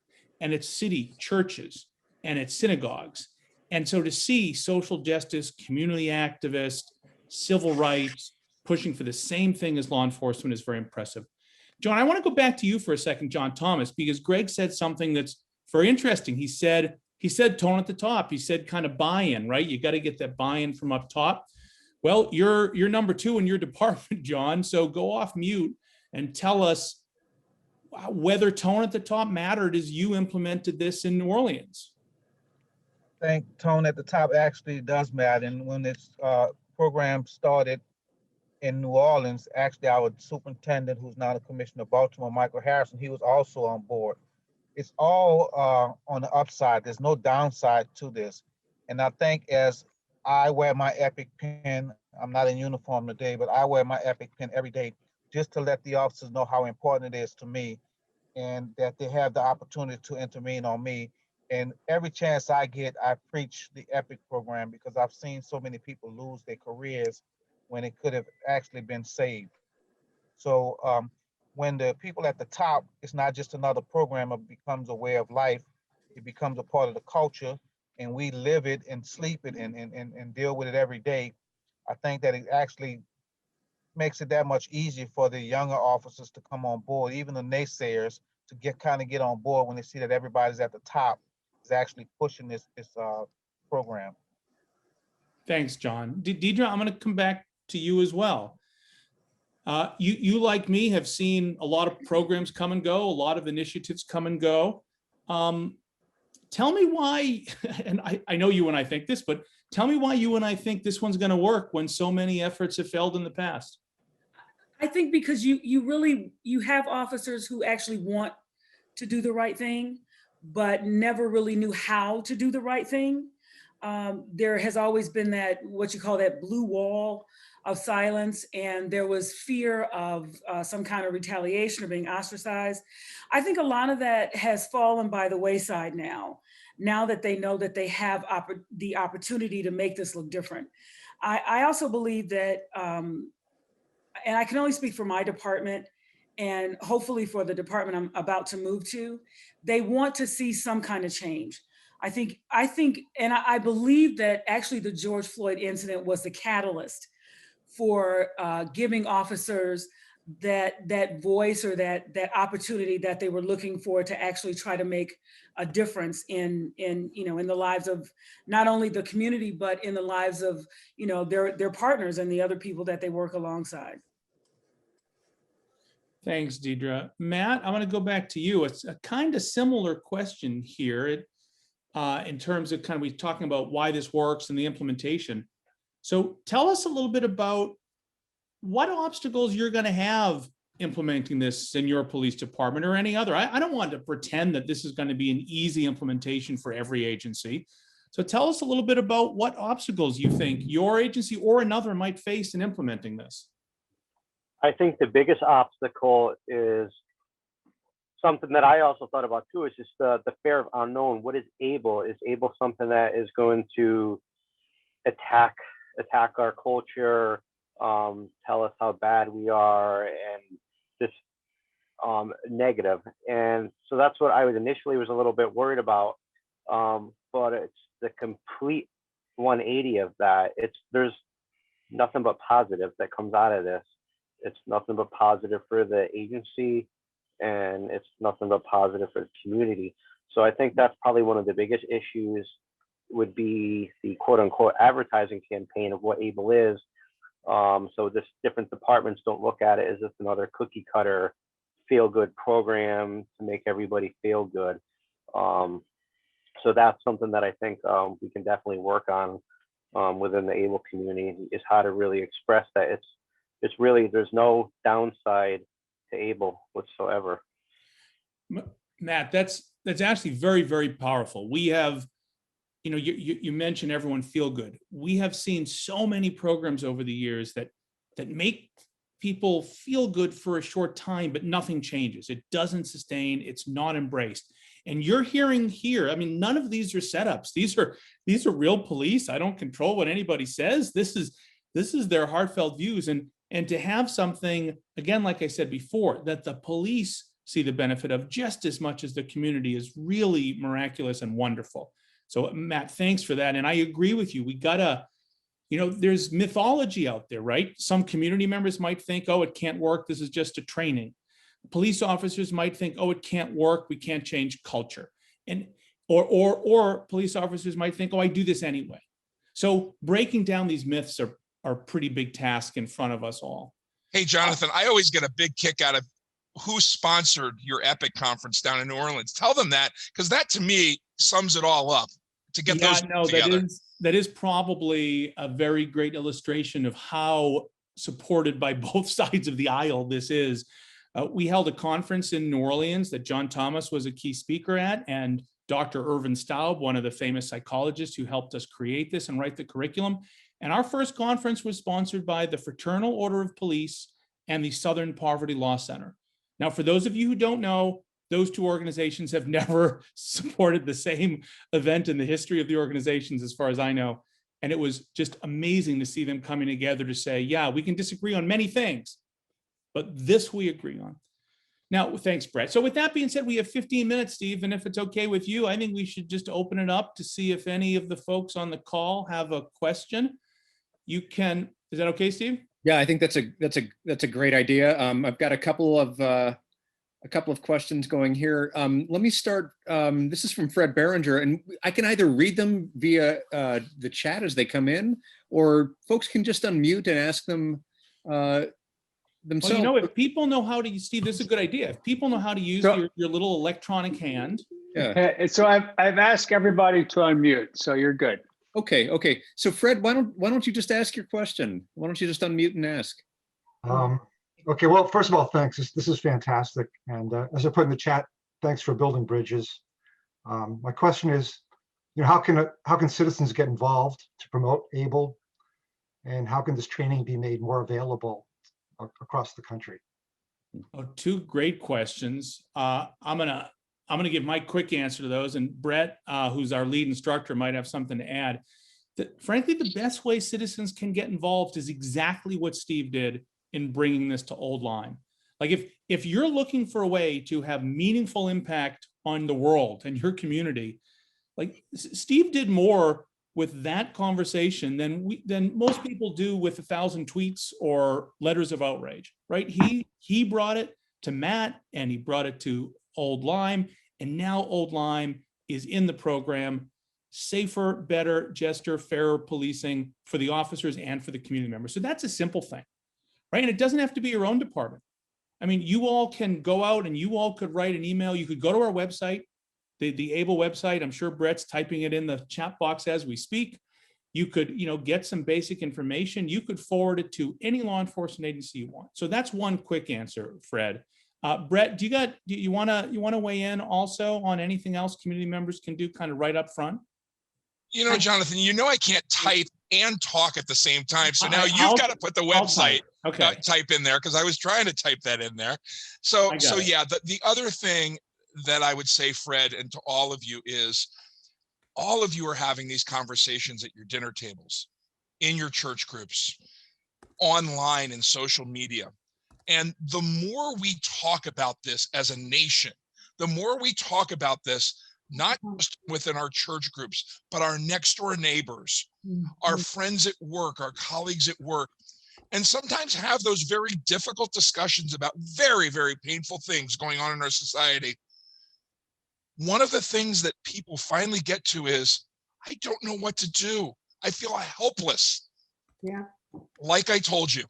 and it's city churches, and it's synagogues. And so to see social justice, community activists, civil rights, pushing for the same thing as law enforcement is very impressive. John, I want to go back to you for a second, John Thomas, because Greg said something that's very interesting. He said tone at the top. He said kind of buy-in, right? You got to get that buy-in from up top. Well, you're number 2 in your department, John. So go off mute and tell us whether tone at the top mattered as you implemented this in New Orleans. I think tone at the top actually does matter. And when this program started in New Orleans, actually our superintendent, who's now the commissioner of Baltimore, Michael Harrison, he was also on board. It's all on the upside. There's no downside to this. And I think as I wear my EPIC pin, I'm not in uniform today, but I wear my EPIC pin every day just to let the officers know how important it is to me and that they have the opportunity to intervene on me. And every chance I get, I preach the EPIC program because I've seen so many people lose their careers when it could have actually been saved. So when the people at the top, it's not just another program, it becomes a way of life. It becomes a part of the culture, and we live it and sleep it and deal with it every day. I think that it actually makes it that much easier for the younger officers to come on board, even the naysayers to get on board when they see that everybody's at the top is actually pushing this program. Thanks, John. Deirdre, I'm going to come back to you as well. You like me have seen a lot of programs come and go, a lot of initiatives come and go. Tell me why, and I know you and I think this, but tell me why you and I think this one's going to work when so many efforts have failed in the past. I think because you have officers who actually want to do the right thing, but never really knew how to do the right thing. there has always been that, what you call that blue wall of silence, and there was fear of some kind of retaliation or being ostracized. I think a lot of that has fallen by the wayside now that they know that they have the opportunity to make this look different. I also believe that, and I can only speak for my department, and hopefully for the department I'm about to move to, they want to see some kind of change. I think, and I believe that actually the George Floyd incident was the catalyst for giving officers that voice or that opportunity that they were looking for to actually try to make a difference in the lives of not only the community, but in the lives of their partners and the other people that they work alongside. Thanks, Deirdre. Matt, I'm going to go back to you. It's a kind of similar question here in terms of we talking about why this works and the implementation. So tell us a little bit about what obstacles you're going to have implementing this in your police department or any other. I don't want to pretend that this is going to be an easy implementation for every agency. So tell us a little bit about what obstacles you think your agency or another might face in implementing this. I think the biggest obstacle is something that I also thought about too, is just the fear of unknown. What is able? Is able something that is going to attack our culture, tell us how bad we are, and just negative. And so that's what I was initially was a little bit worried about. But it's the complete 180 of that. There's nothing but positive that comes out of this. It's nothing but positive for the agency, and it's nothing but positive for the community. So I think that's probably one of the biggest issues would be the quote unquote advertising campaign of what ABLE is. So this different departments don't look at it as just another cookie cutter feel good program to make everybody feel good. So that's something that I think we can definitely work on within the ABLE community, is how to really express that it's really, there's no downside to ABLE whatsoever. Matt, that's actually very, very powerful. We have, you mentioned everyone feel good. We have seen so many programs over the years that make people feel good for a short time, but nothing changes. It doesn't sustain. It's not embraced. And you're hearing here, I mean, none of these are setups. These are real police. I don't control what anybody says. This is their heartfelt views. And to have something, again, like I said before, that the police see the benefit of just as much as the community is really miraculous and wonderful. So Matt, thanks for that. And I agree with you. We gotta, there's mythology out there, right? Some community members might think, oh, it can't work. This is just a training. Police officers might think, oh, it can't work. We can't change culture. And or police officers might think, oh, I do this anyway. So breaking down these myths are a pretty big task in front of us all. Hey, Jonathan, I always get a big kick out of who sponsored your EPIC conference down in New Orleans. Tell them that, because that to me sums it all up to get those together. That is probably a very great illustration of how supported by both sides of the aisle this is. We held a conference in New Orleans that John Thomas was a key speaker at, and Dr. Irvin Staub, one of the famous psychologists who helped us create this and write the curriculum. And our first conference was sponsored by the Fraternal Order of Police and the Southern Poverty Law Center. Now, for those of you who don't know, those two organizations have never supported the same event in the history of the organizations, as far as I know. And it was just amazing to see them coming together to say, yeah, we can disagree on many things, but this we agree on. Now, thanks, Brett. So with that being said, we have 15 minutes, Steve, and if it's okay with you, I think we should just open it up to see if any of the folks on the call have a question. You can, is that okay, Steve? Yeah, I think that's a great idea. I've got a couple of questions going here. Let me start. This is from Fred Berenger, and I can either read them via the chat as they come in, or folks can just unmute and ask them themselves. Well, if people know how to, Steve, this is a good idea. If people know how to use your little electronic hand. Yeah. So I've asked everybody to unmute, so you're good. Okay. So Fred, why don't you just ask your question? Why don't you just unmute and ask? Okay, well, first of all, thanks. This is fantastic. And as I put in the chat, thanks for building bridges. My question is, how can citizens get involved to promote ABLE? And how can this training be made more available across the country? Oh, two great questions. I'm gonna give my quick answer to those, and Brett, who's our lead instructor, might have something to add. Frankly, the best way citizens can get involved is exactly what Steve did in bringing this to Old Lyme. Like if you're looking for a way to have meaningful impact on the world and your community, like Steve did more with that conversation than most people do with 1,000 tweets or letters of outrage, right? He brought it to Matt and he brought it to Old Lyme, and now Old Lyme is in the program. Safer, better, jester, fairer policing for the officers and for the community members. So that's a simple thing, right? And it doesn't have to be your own department. I mean, you all can go out and you all could write an email. You could go to our website, the ABLE website. I'm sure Brett's typing it in the chat box as we speak. You could, get some basic information. You could forward it to any law enforcement agency you want. So that's one quick answer, Fred. Brett, do you want to weigh in also on anything else community members can do kind of right up front? Jonathan, I can't type and talk at the same time. So now you've got to put the website type in there, because I was trying to type that in there. So yeah, the other thing that I would say, Fred, and to all of you is, all of you are having these conversations at your dinner tables, in your church groups, online and social media. And the more we talk about this as a nation, the more we talk about this, not just within our church groups, but our next door neighbors, our friends at work, our colleagues at work, and sometimes have those very difficult discussions about very, very painful things going on in our society. One of the things that people finally get to is, I don't know what to do. I feel helpless. Yeah. Like I told you,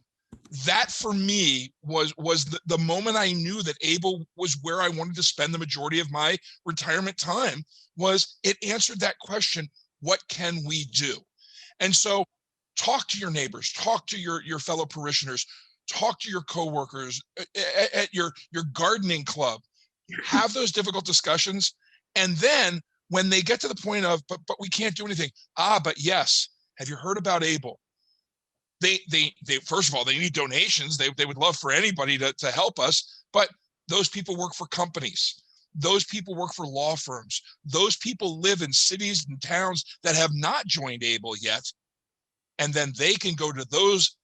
that for me was the moment I knew that ABLE was where I wanted to spend the majority of my retirement time. Was it answered that question, what can we do? And so talk to your neighbors, talk to your fellow parishioners, talk to your coworkers at your gardening club. Have those difficult discussions. And then when they get to the point of, but we can't do anything. But yes, have you heard about ABLE? They first of all, they need donations. They would love for anybody to help us, but those people work for companies. Those people work for law firms. Those people live in cities and towns that have not joined ABLE yet. And then they can go to those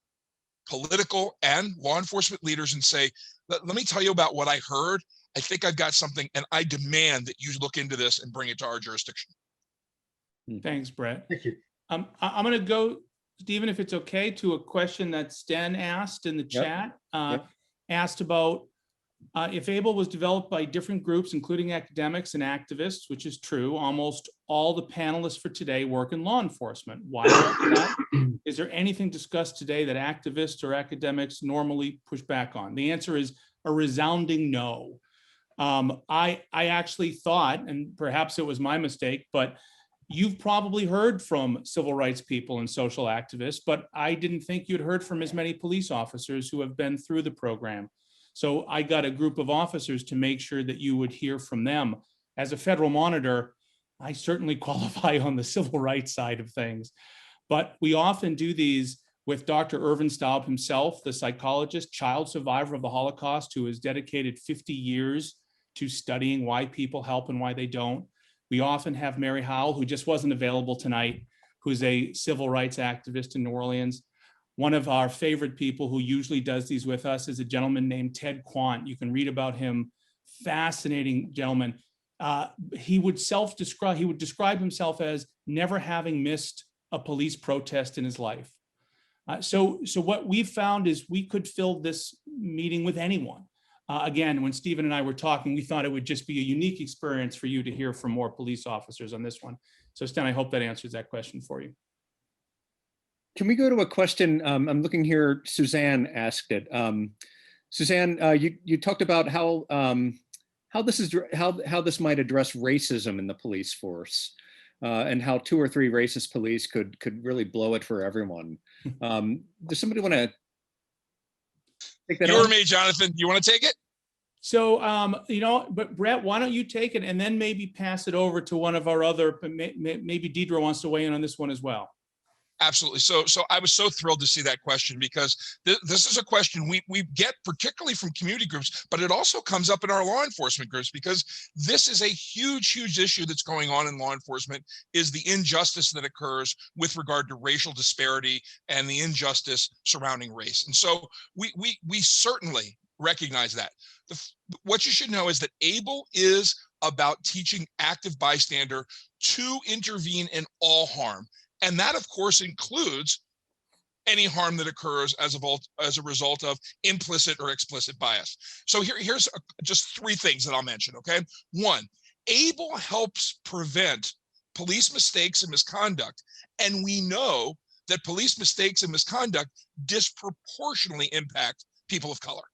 political and law enforcement leaders and say, let me tell you about what I heard. I think I've got something, and I demand that you look into this and bring it to our jurisdiction. Thanks, Brett. Thank you. I'm going to go, Stephen, if it's okay, to a question that Sten asked in the chat. Asked about if ABLE was developed by different groups, including academics and activists, which is true. Almost all the panelists for today work in law enforcement. Why is that? Is there anything discussed today that activists or academics normally push back on? The answer is a resounding no. I actually thought, and perhaps it was my mistake, but you've probably heard from civil rights people and social activists, but I didn't think you'd heard from as many police officers who have been through the program. So I got a group of officers to make sure that you would hear from them. As a federal monitor, I certainly qualify on the civil rights side of things, but we often do these with Dr. Irvin Staub himself, the psychologist, child survivor of the Holocaust, who has dedicated 50 years to studying why people help and why they don't. We often have Mary Howell, who just wasn't available tonight, who's a civil rights activist in New Orleans. One of our favorite people who usually does these with us is a gentleman named Ted Kwan. You can read about him, fascinating gentleman. He would describe himself as never having missed a police protest in his life. So what we found is we could fill this meeting with anyone. Again, when Stephen and I were talking, we thought it would just be a unique experience for you to hear from more police officers on this one. So Stan, I hope that answers that question for you. Can we go to a question? I'm looking here. Suzanne asked it. Suzanne, you talked about how this might address racism in the police force, and how 2 or 3 racist police could really blow it for everyone. Does somebody want to take that? You or me, Jonathan? You want to take it? So, but Brett, why don't you take it and then maybe pass it over to one of our other, maybe Deirdre wants to weigh in on this one as well. Absolutely. So I was so thrilled to see that question, because this is a question we get particularly from community groups, but it also comes up in our law enforcement groups, because this is a huge, huge issue that's going on in law enforcement, is the injustice that occurs with regard to racial disparity and the injustice surrounding race. And so we certainly recognize that. What you should know is that ABLE is about teaching active bystander to intervene in all harm. And that, of course, includes any harm that occurs as a result of implicit or explicit bias. So here's just 3 things that I'll mention, okay? 1, ABLE helps prevent police mistakes and misconduct. And we know that police mistakes and misconduct disproportionately impact people of color.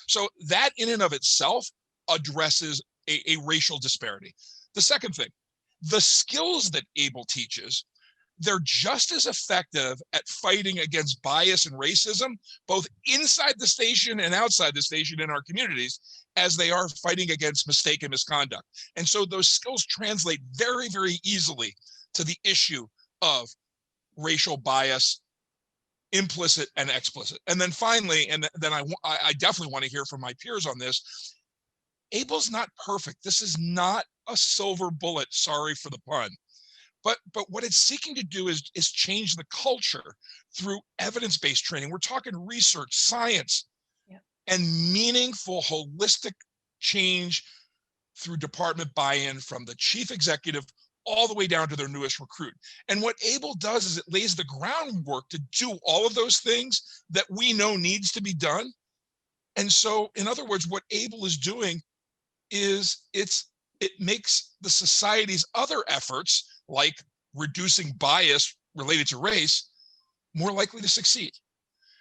So that in and of itself addresses a racial disparity. The second thing, the skills that ABLE teaches, they're just as effective at fighting against bias and racism, both inside the station and outside the station in our communities, as they are fighting against mistake and misconduct. And so those skills translate very, very easily to the issue of racial bias, implicit and explicit. And then finally, and then I definitely want to hear from my peers on this, ABLE's not perfect. This is not a silver bullet, sorry for the pun. But what it's seeking to do is change the culture through evidence-based training. We're talking research, science, and meaningful, holistic change through department buy-in from the chief executive all the way down to their newest recruit. And what ABLE does is it lays the groundwork to do all of those things that we know needs to be done. And so, in other words, what ABLE is doing is it makes the society's other efforts, like reducing bias related to race, more likely to succeed.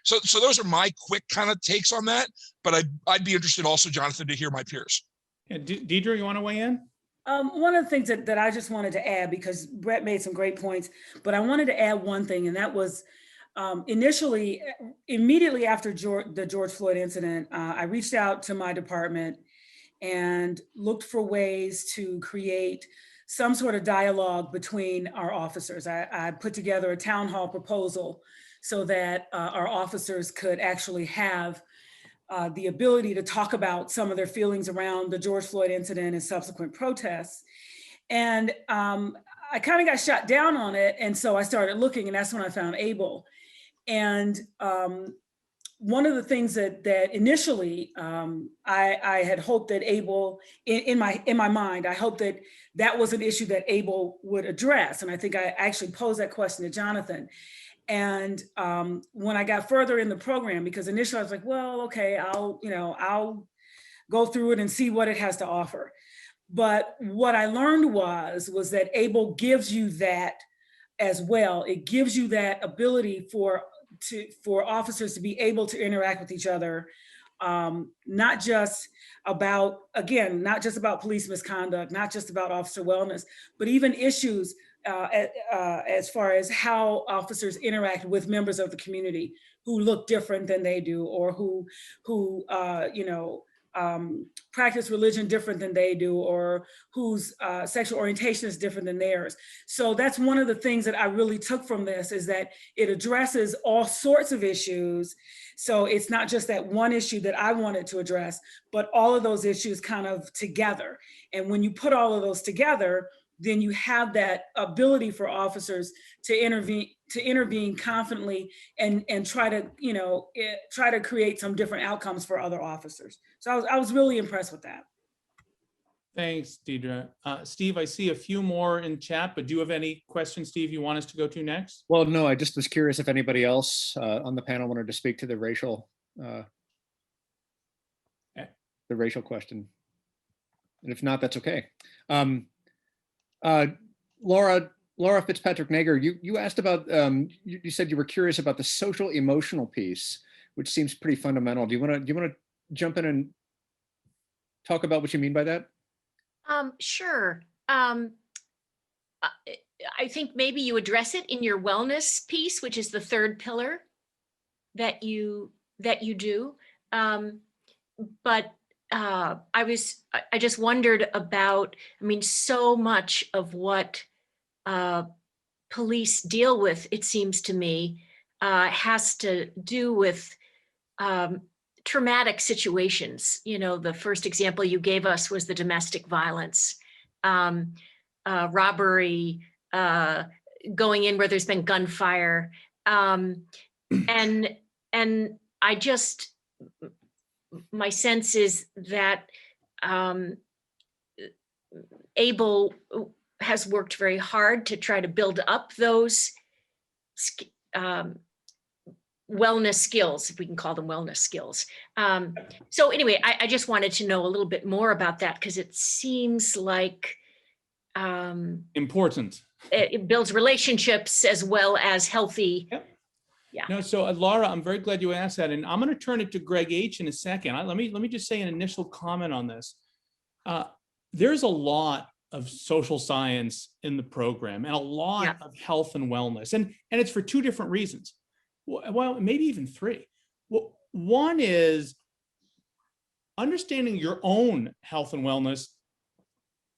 So those are my quick kind of takes on that, but I'd be interested also, Jonathan, to hear my peers. Yeah, Deirdre, you want to weigh in? One of the things that I just wanted to add, because Brett made some great points, but I wanted to add one thing, and that was immediately after the George Floyd incident, I reached out to my department and looked for ways to create some sort of dialogue between our officers. I put together a town hall proposal so that our officers could actually have the ability to talk about some of their feelings around the George Floyd incident and subsequent protests. And I kind of got shot down on it. And so I started looking, and that's when I found ABLE. And one of the things that initially I had hoped that ABLE, in my mind, I hoped that was an issue that ABLE would address. And I think I actually posed that question to Jonathan. And when I got further in the program, because initially I was like, well, okay, I'll go through it and see what it has to offer. But what I learned was that ABLE gives you that as well. It gives you that ability for officers to be able to interact with each other, not just about police misconduct, not just about officer wellness, but even issues as far as how officers interact with members of the community who look different than they do, or who practice religion different than they do, or whose sexual orientation is different than theirs. So that's one of the things that I really took from this, is that it addresses all sorts of issues. So it's not just that one issue that I wanted to address, but all of those issues kind of together. And when you put all of those together, then you have that ability for officers to intervene confidently and try to create some different outcomes for other officers. So I was really impressed with that. Thanks, Deirdre. Steve, I see a few more in chat, but do you have any questions, Steve, you want us to go to next? Well, no, I just was curious if anybody else on the panel wanted to speak to the racial question. And if not, that's okay. Laura Fitzpatrick-Nager, you asked about, you said you were curious about the social emotional piece, which seems pretty fundamental. Do you want to jump in and talk about what you mean by that? Sure. I think maybe you address it in your wellness piece, which is the third pillar that you do. But I just wondered about, I mean, so much of what police deal with, it seems to me, has to do with traumatic situations. You know, the first example you gave us was the domestic violence, robbery, going in where there's been gunfire. And I just, my sense is that Able has worked very hard to try to build up those wellness skills, if we can call them wellness skills. So anyway, I just wanted to know a little bit more about that, because it seems like important. It builds relationships as well as healthy. Yep. Yeah. No, so Laura, I'm very glad you asked that, and I'm going to turn it to Greg H in a second. Let me just say an initial comment on this. There's a lot of social science in the program and a lot of health and wellness, and it's for two different reasons. Well, maybe even three. Well, one is understanding your own health and wellness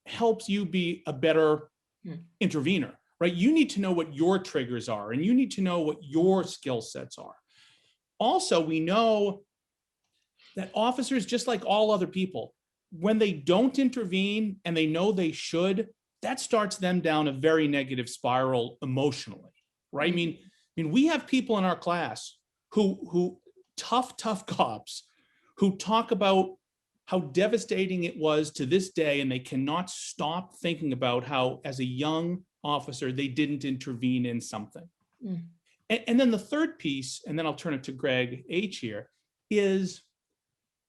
helps you be a better intervener, right? You need to know what your triggers are, and you need to know what your skill sets are. Also, we know that officers, just like all other people, when they don't intervene and they know they should, that starts them down a very negative spiral emotionally, right? I mean, we have people in our class who tough cops who talk about how devastating it was to this day, and they cannot stop thinking about how, as a young officer, they didn't intervene in something. And then the third piece, and then I'll turn it to Greg H here, is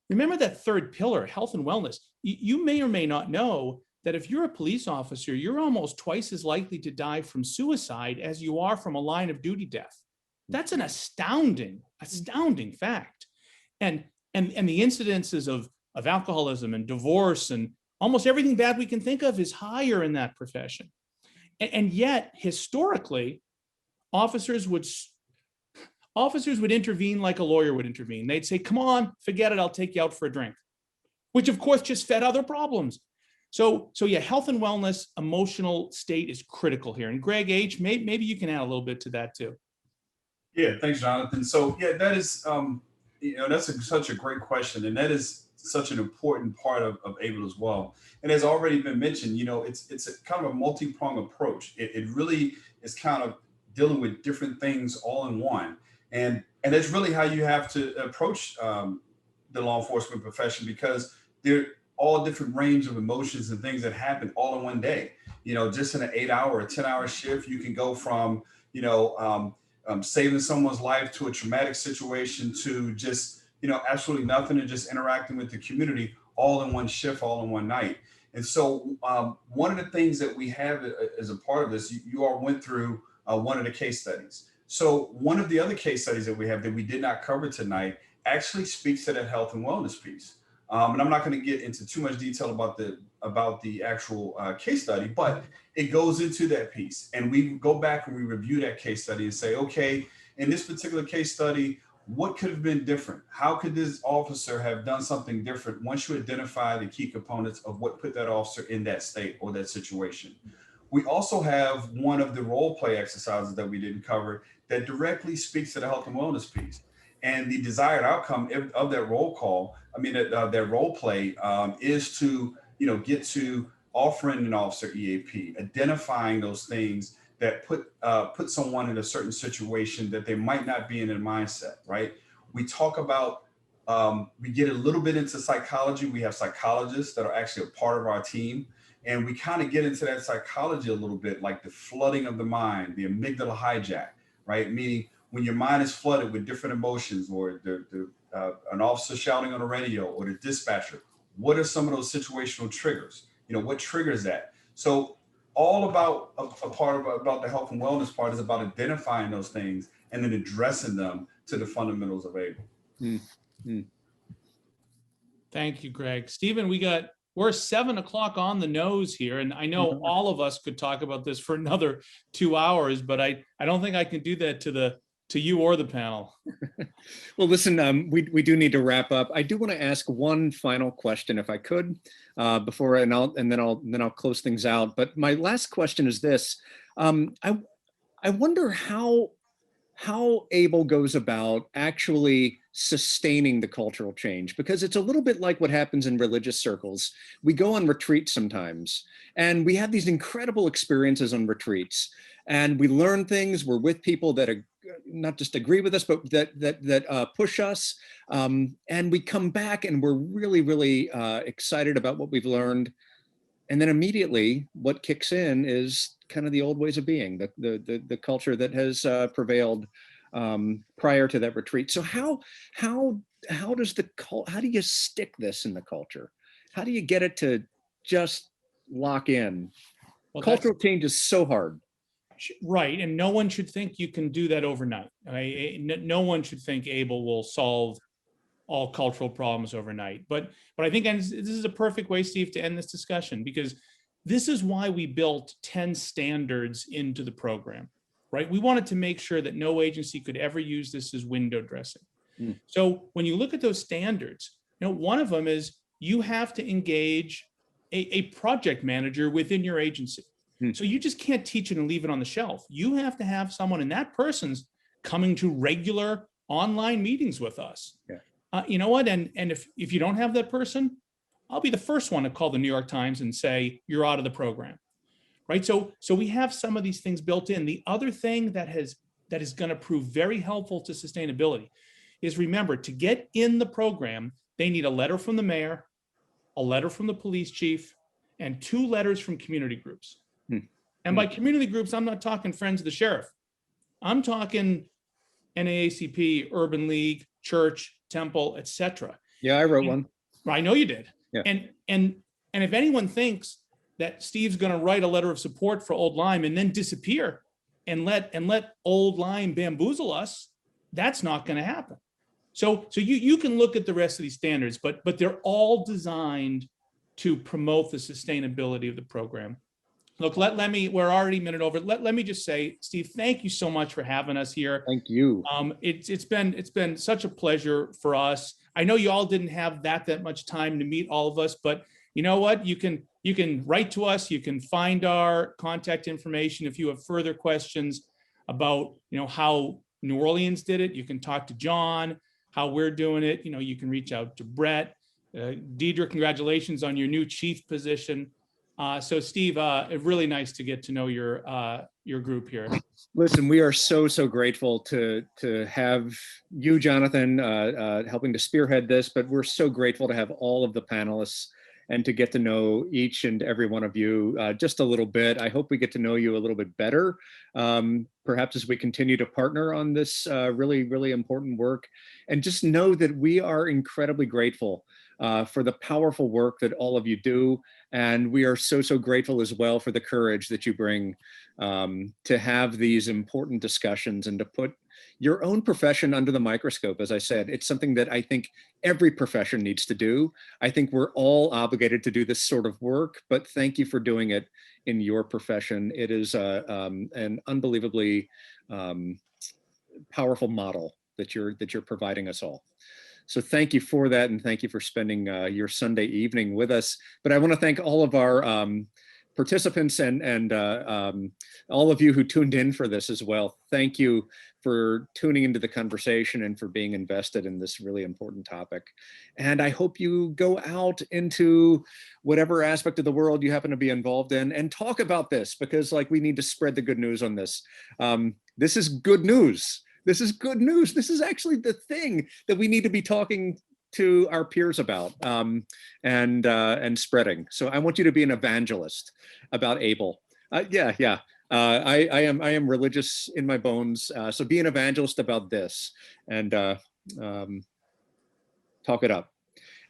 remember that third pillar, health and wellness. You may or may not know that if you're a police officer, you're almost twice as likely to die from suicide as you are from a line of duty death. That's an astounding fact. And the incidences of alcoholism and divorce and almost everything bad we can think of is higher in that profession. And yet, historically, officers would intervene like a lawyer would intervene. They'd say, come on, forget it, I'll take you out for a drink, which of course just fed other problems. So yeah, health and wellness, emotional state is critical here. And Greg H, maybe you can add a little bit to that too. Yeah, thanks, Jonathan. So yeah, that is, that's such a great question. And that is such an important part of ABLE as well. And as already been mentioned, it's a kind of a multi-pronged approach. It really is kind of dealing with different things all in one. And that's really how you have to approach the law enforcement profession, because they're all different range of emotions and things that happen all in one day. Just in an 8-hour or 10-hour shift, you can go from, saving someone's life to a traumatic situation to just, absolutely nothing, and just interacting with the community all in one shift, all in one night. And so one of the things that we have as a part of this, you all went through one of the case studies. So one of the other case studies that we have that we did not cover tonight actually speaks to that health and wellness piece. And I'm not going to get into too much detail about the actual case study, but it goes into that piece. And we go back and we review that case study and say, okay, in this particular case study, what could have been different? How could this officer have done something different once you identify the key components of what put that officer in that state or that situation? We also have one of the role play exercises that we didn't cover that directly speaks to the health and wellness piece. And the desired outcome of that role play is to, get to offering an officer EAP, identifying those things that put someone in a certain situation that they might not be in their mindset, right? We talk about, we get a little bit into psychology. We have psychologists that are actually a part of our team. And we kind of get into that psychology a little bit, like the flooding of the mind, the amygdala hijack, right? Meaning when your mind is flooded with different emotions, or an officer shouting on the radio, or the dispatcher, what are some of those situational triggers? What triggers that? So all about about the health and wellness part is about identifying those things and then addressing them to the fundamentals of ABLE. Thank you, Greg. Stephen, we're 7 o'clock on the nose here, and I know all of us could talk about this for another 2 hours, but I don't think I can do that to the to you or the panel. Well, listen, we do need to wrap up. I do want to ask one final question, if I could, before, and then I'll close things out. But my last question is this: I wonder how Able goes about actually sustaining the cultural change, because it's a little bit like what happens in religious circles. We go on retreats sometimes, and we have these incredible experiences on retreats, and we learn things. We're with people that are not just agree with us, but that push us, and we come back and we're really, really excited about what we've learned. And then immediately what kicks in is kind of the old ways of being, the culture that has prevailed prior to that retreat. So how do you stick this in the culture? How do you get it to just lock in? Well, cultural change is so hard. Right, and no one should think you can do that overnight. No one should think Able will solve all cultural problems overnight. But I think, and this is a perfect way, Steve, to end this discussion, because this is why we built 10 standards into the program, right? We wanted to make sure that no agency could ever use this as window dressing. So when you look at those standards, one of them is you have to engage a project manager within your agency. So you just can't teach it and leave it on the shelf. You have to have someone, and that person's coming to regular online meetings with us. Yeah. You know what? And if you don't have that person, I'll be the first one to call the New York Times and say, you're out of the program, right? So we have some of these things built in. The other thing that is going to prove very helpful to sustainability is, remember, to get in the program, they need a letter from the mayor, a letter from the police chief, and 2 letters from community groups. And by community groups, I'm not talking Friends of the Sheriff. I'm talking NAACP, Urban League, church, temple, etc. Yeah, I wrote one. I know you did. Yeah. And if anyone thinks that Steve's going to write a letter of support for Old Lyme and then disappear and let Old Lyme bamboozle us, that's not going to happen. So you can look at the rest of these standards, but they're all designed to promote the sustainability of the program. Look, let me, we're already a minute over. Let me just say, Steve, thank you so much for having us here. Thank you. It's been such a pleasure for us. I know you all didn't have that much time to meet all of us, but you know what? You can write to us. You can find our contact information if you have further questions about how New Orleans did it. You can talk to John, how we're doing it. You can reach out to Brett. Deirdre, congratulations on your new chief position. So Steve, really nice to get to know your group here. Listen, we are so grateful to have you, Jonathan, helping to spearhead this, but we're so grateful to have all of the panelists and to get to know each and every one of you just a little bit. I hope we get to know you a little bit better, perhaps as we continue to partner on this really, really important work. And just know that we are incredibly grateful for the powerful work that all of you do. And we are so grateful as well for the courage that you bring to have these important discussions and to put your own profession under the microscope. As I said, it's something that I think every profession needs to do. I think we're all obligated to do this sort of work, but thank you for doing it in your profession. It is an unbelievably powerful model that you're providing us all. So thank you for that, and thank you for spending your Sunday evening with us. But I want to thank all of our participants and all of you who tuned in for this as well. Thank you for tuning into the conversation and for being invested in this really important topic. And I hope you go out into whatever aspect of the world you happen to be involved in and talk about this, because we need to spread the good news on this. This is good news. This is good news. This is actually the thing that we need to be talking to our peers about and spreading. So I want you to be an evangelist about Able. I am religious in my bones. So be an evangelist about this and talk it up.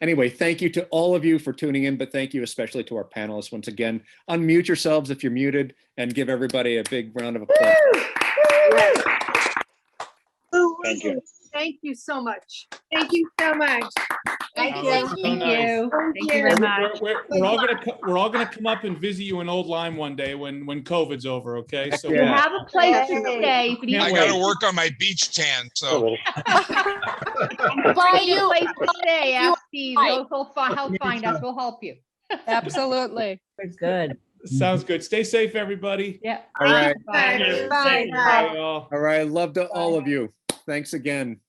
Anyway, thank you to all of you for tuning in, but thank you especially to our panelists once again. Unmute yourselves if you're muted and give everybody a big round of applause. Thank you. Thank you so much. Thank you so much. Thank Oh, you. that's so Thank nice. you. Thank Thank you you. very much. We're all gonna come up and visit you in Old Lyme one day when COVID's over, okay? So Yeah. You have a place to Yay. stay. If you need Can't I wait. gotta work on my beach tan, so. Buy you a place to stay. Ask Steve. He'll help find us. We'll help you. Absolutely. We're good. Sounds good. Stay safe, everybody. Yeah. All right. Bye. Bye. Bye, all. All right. Love to all of you. Thanks again.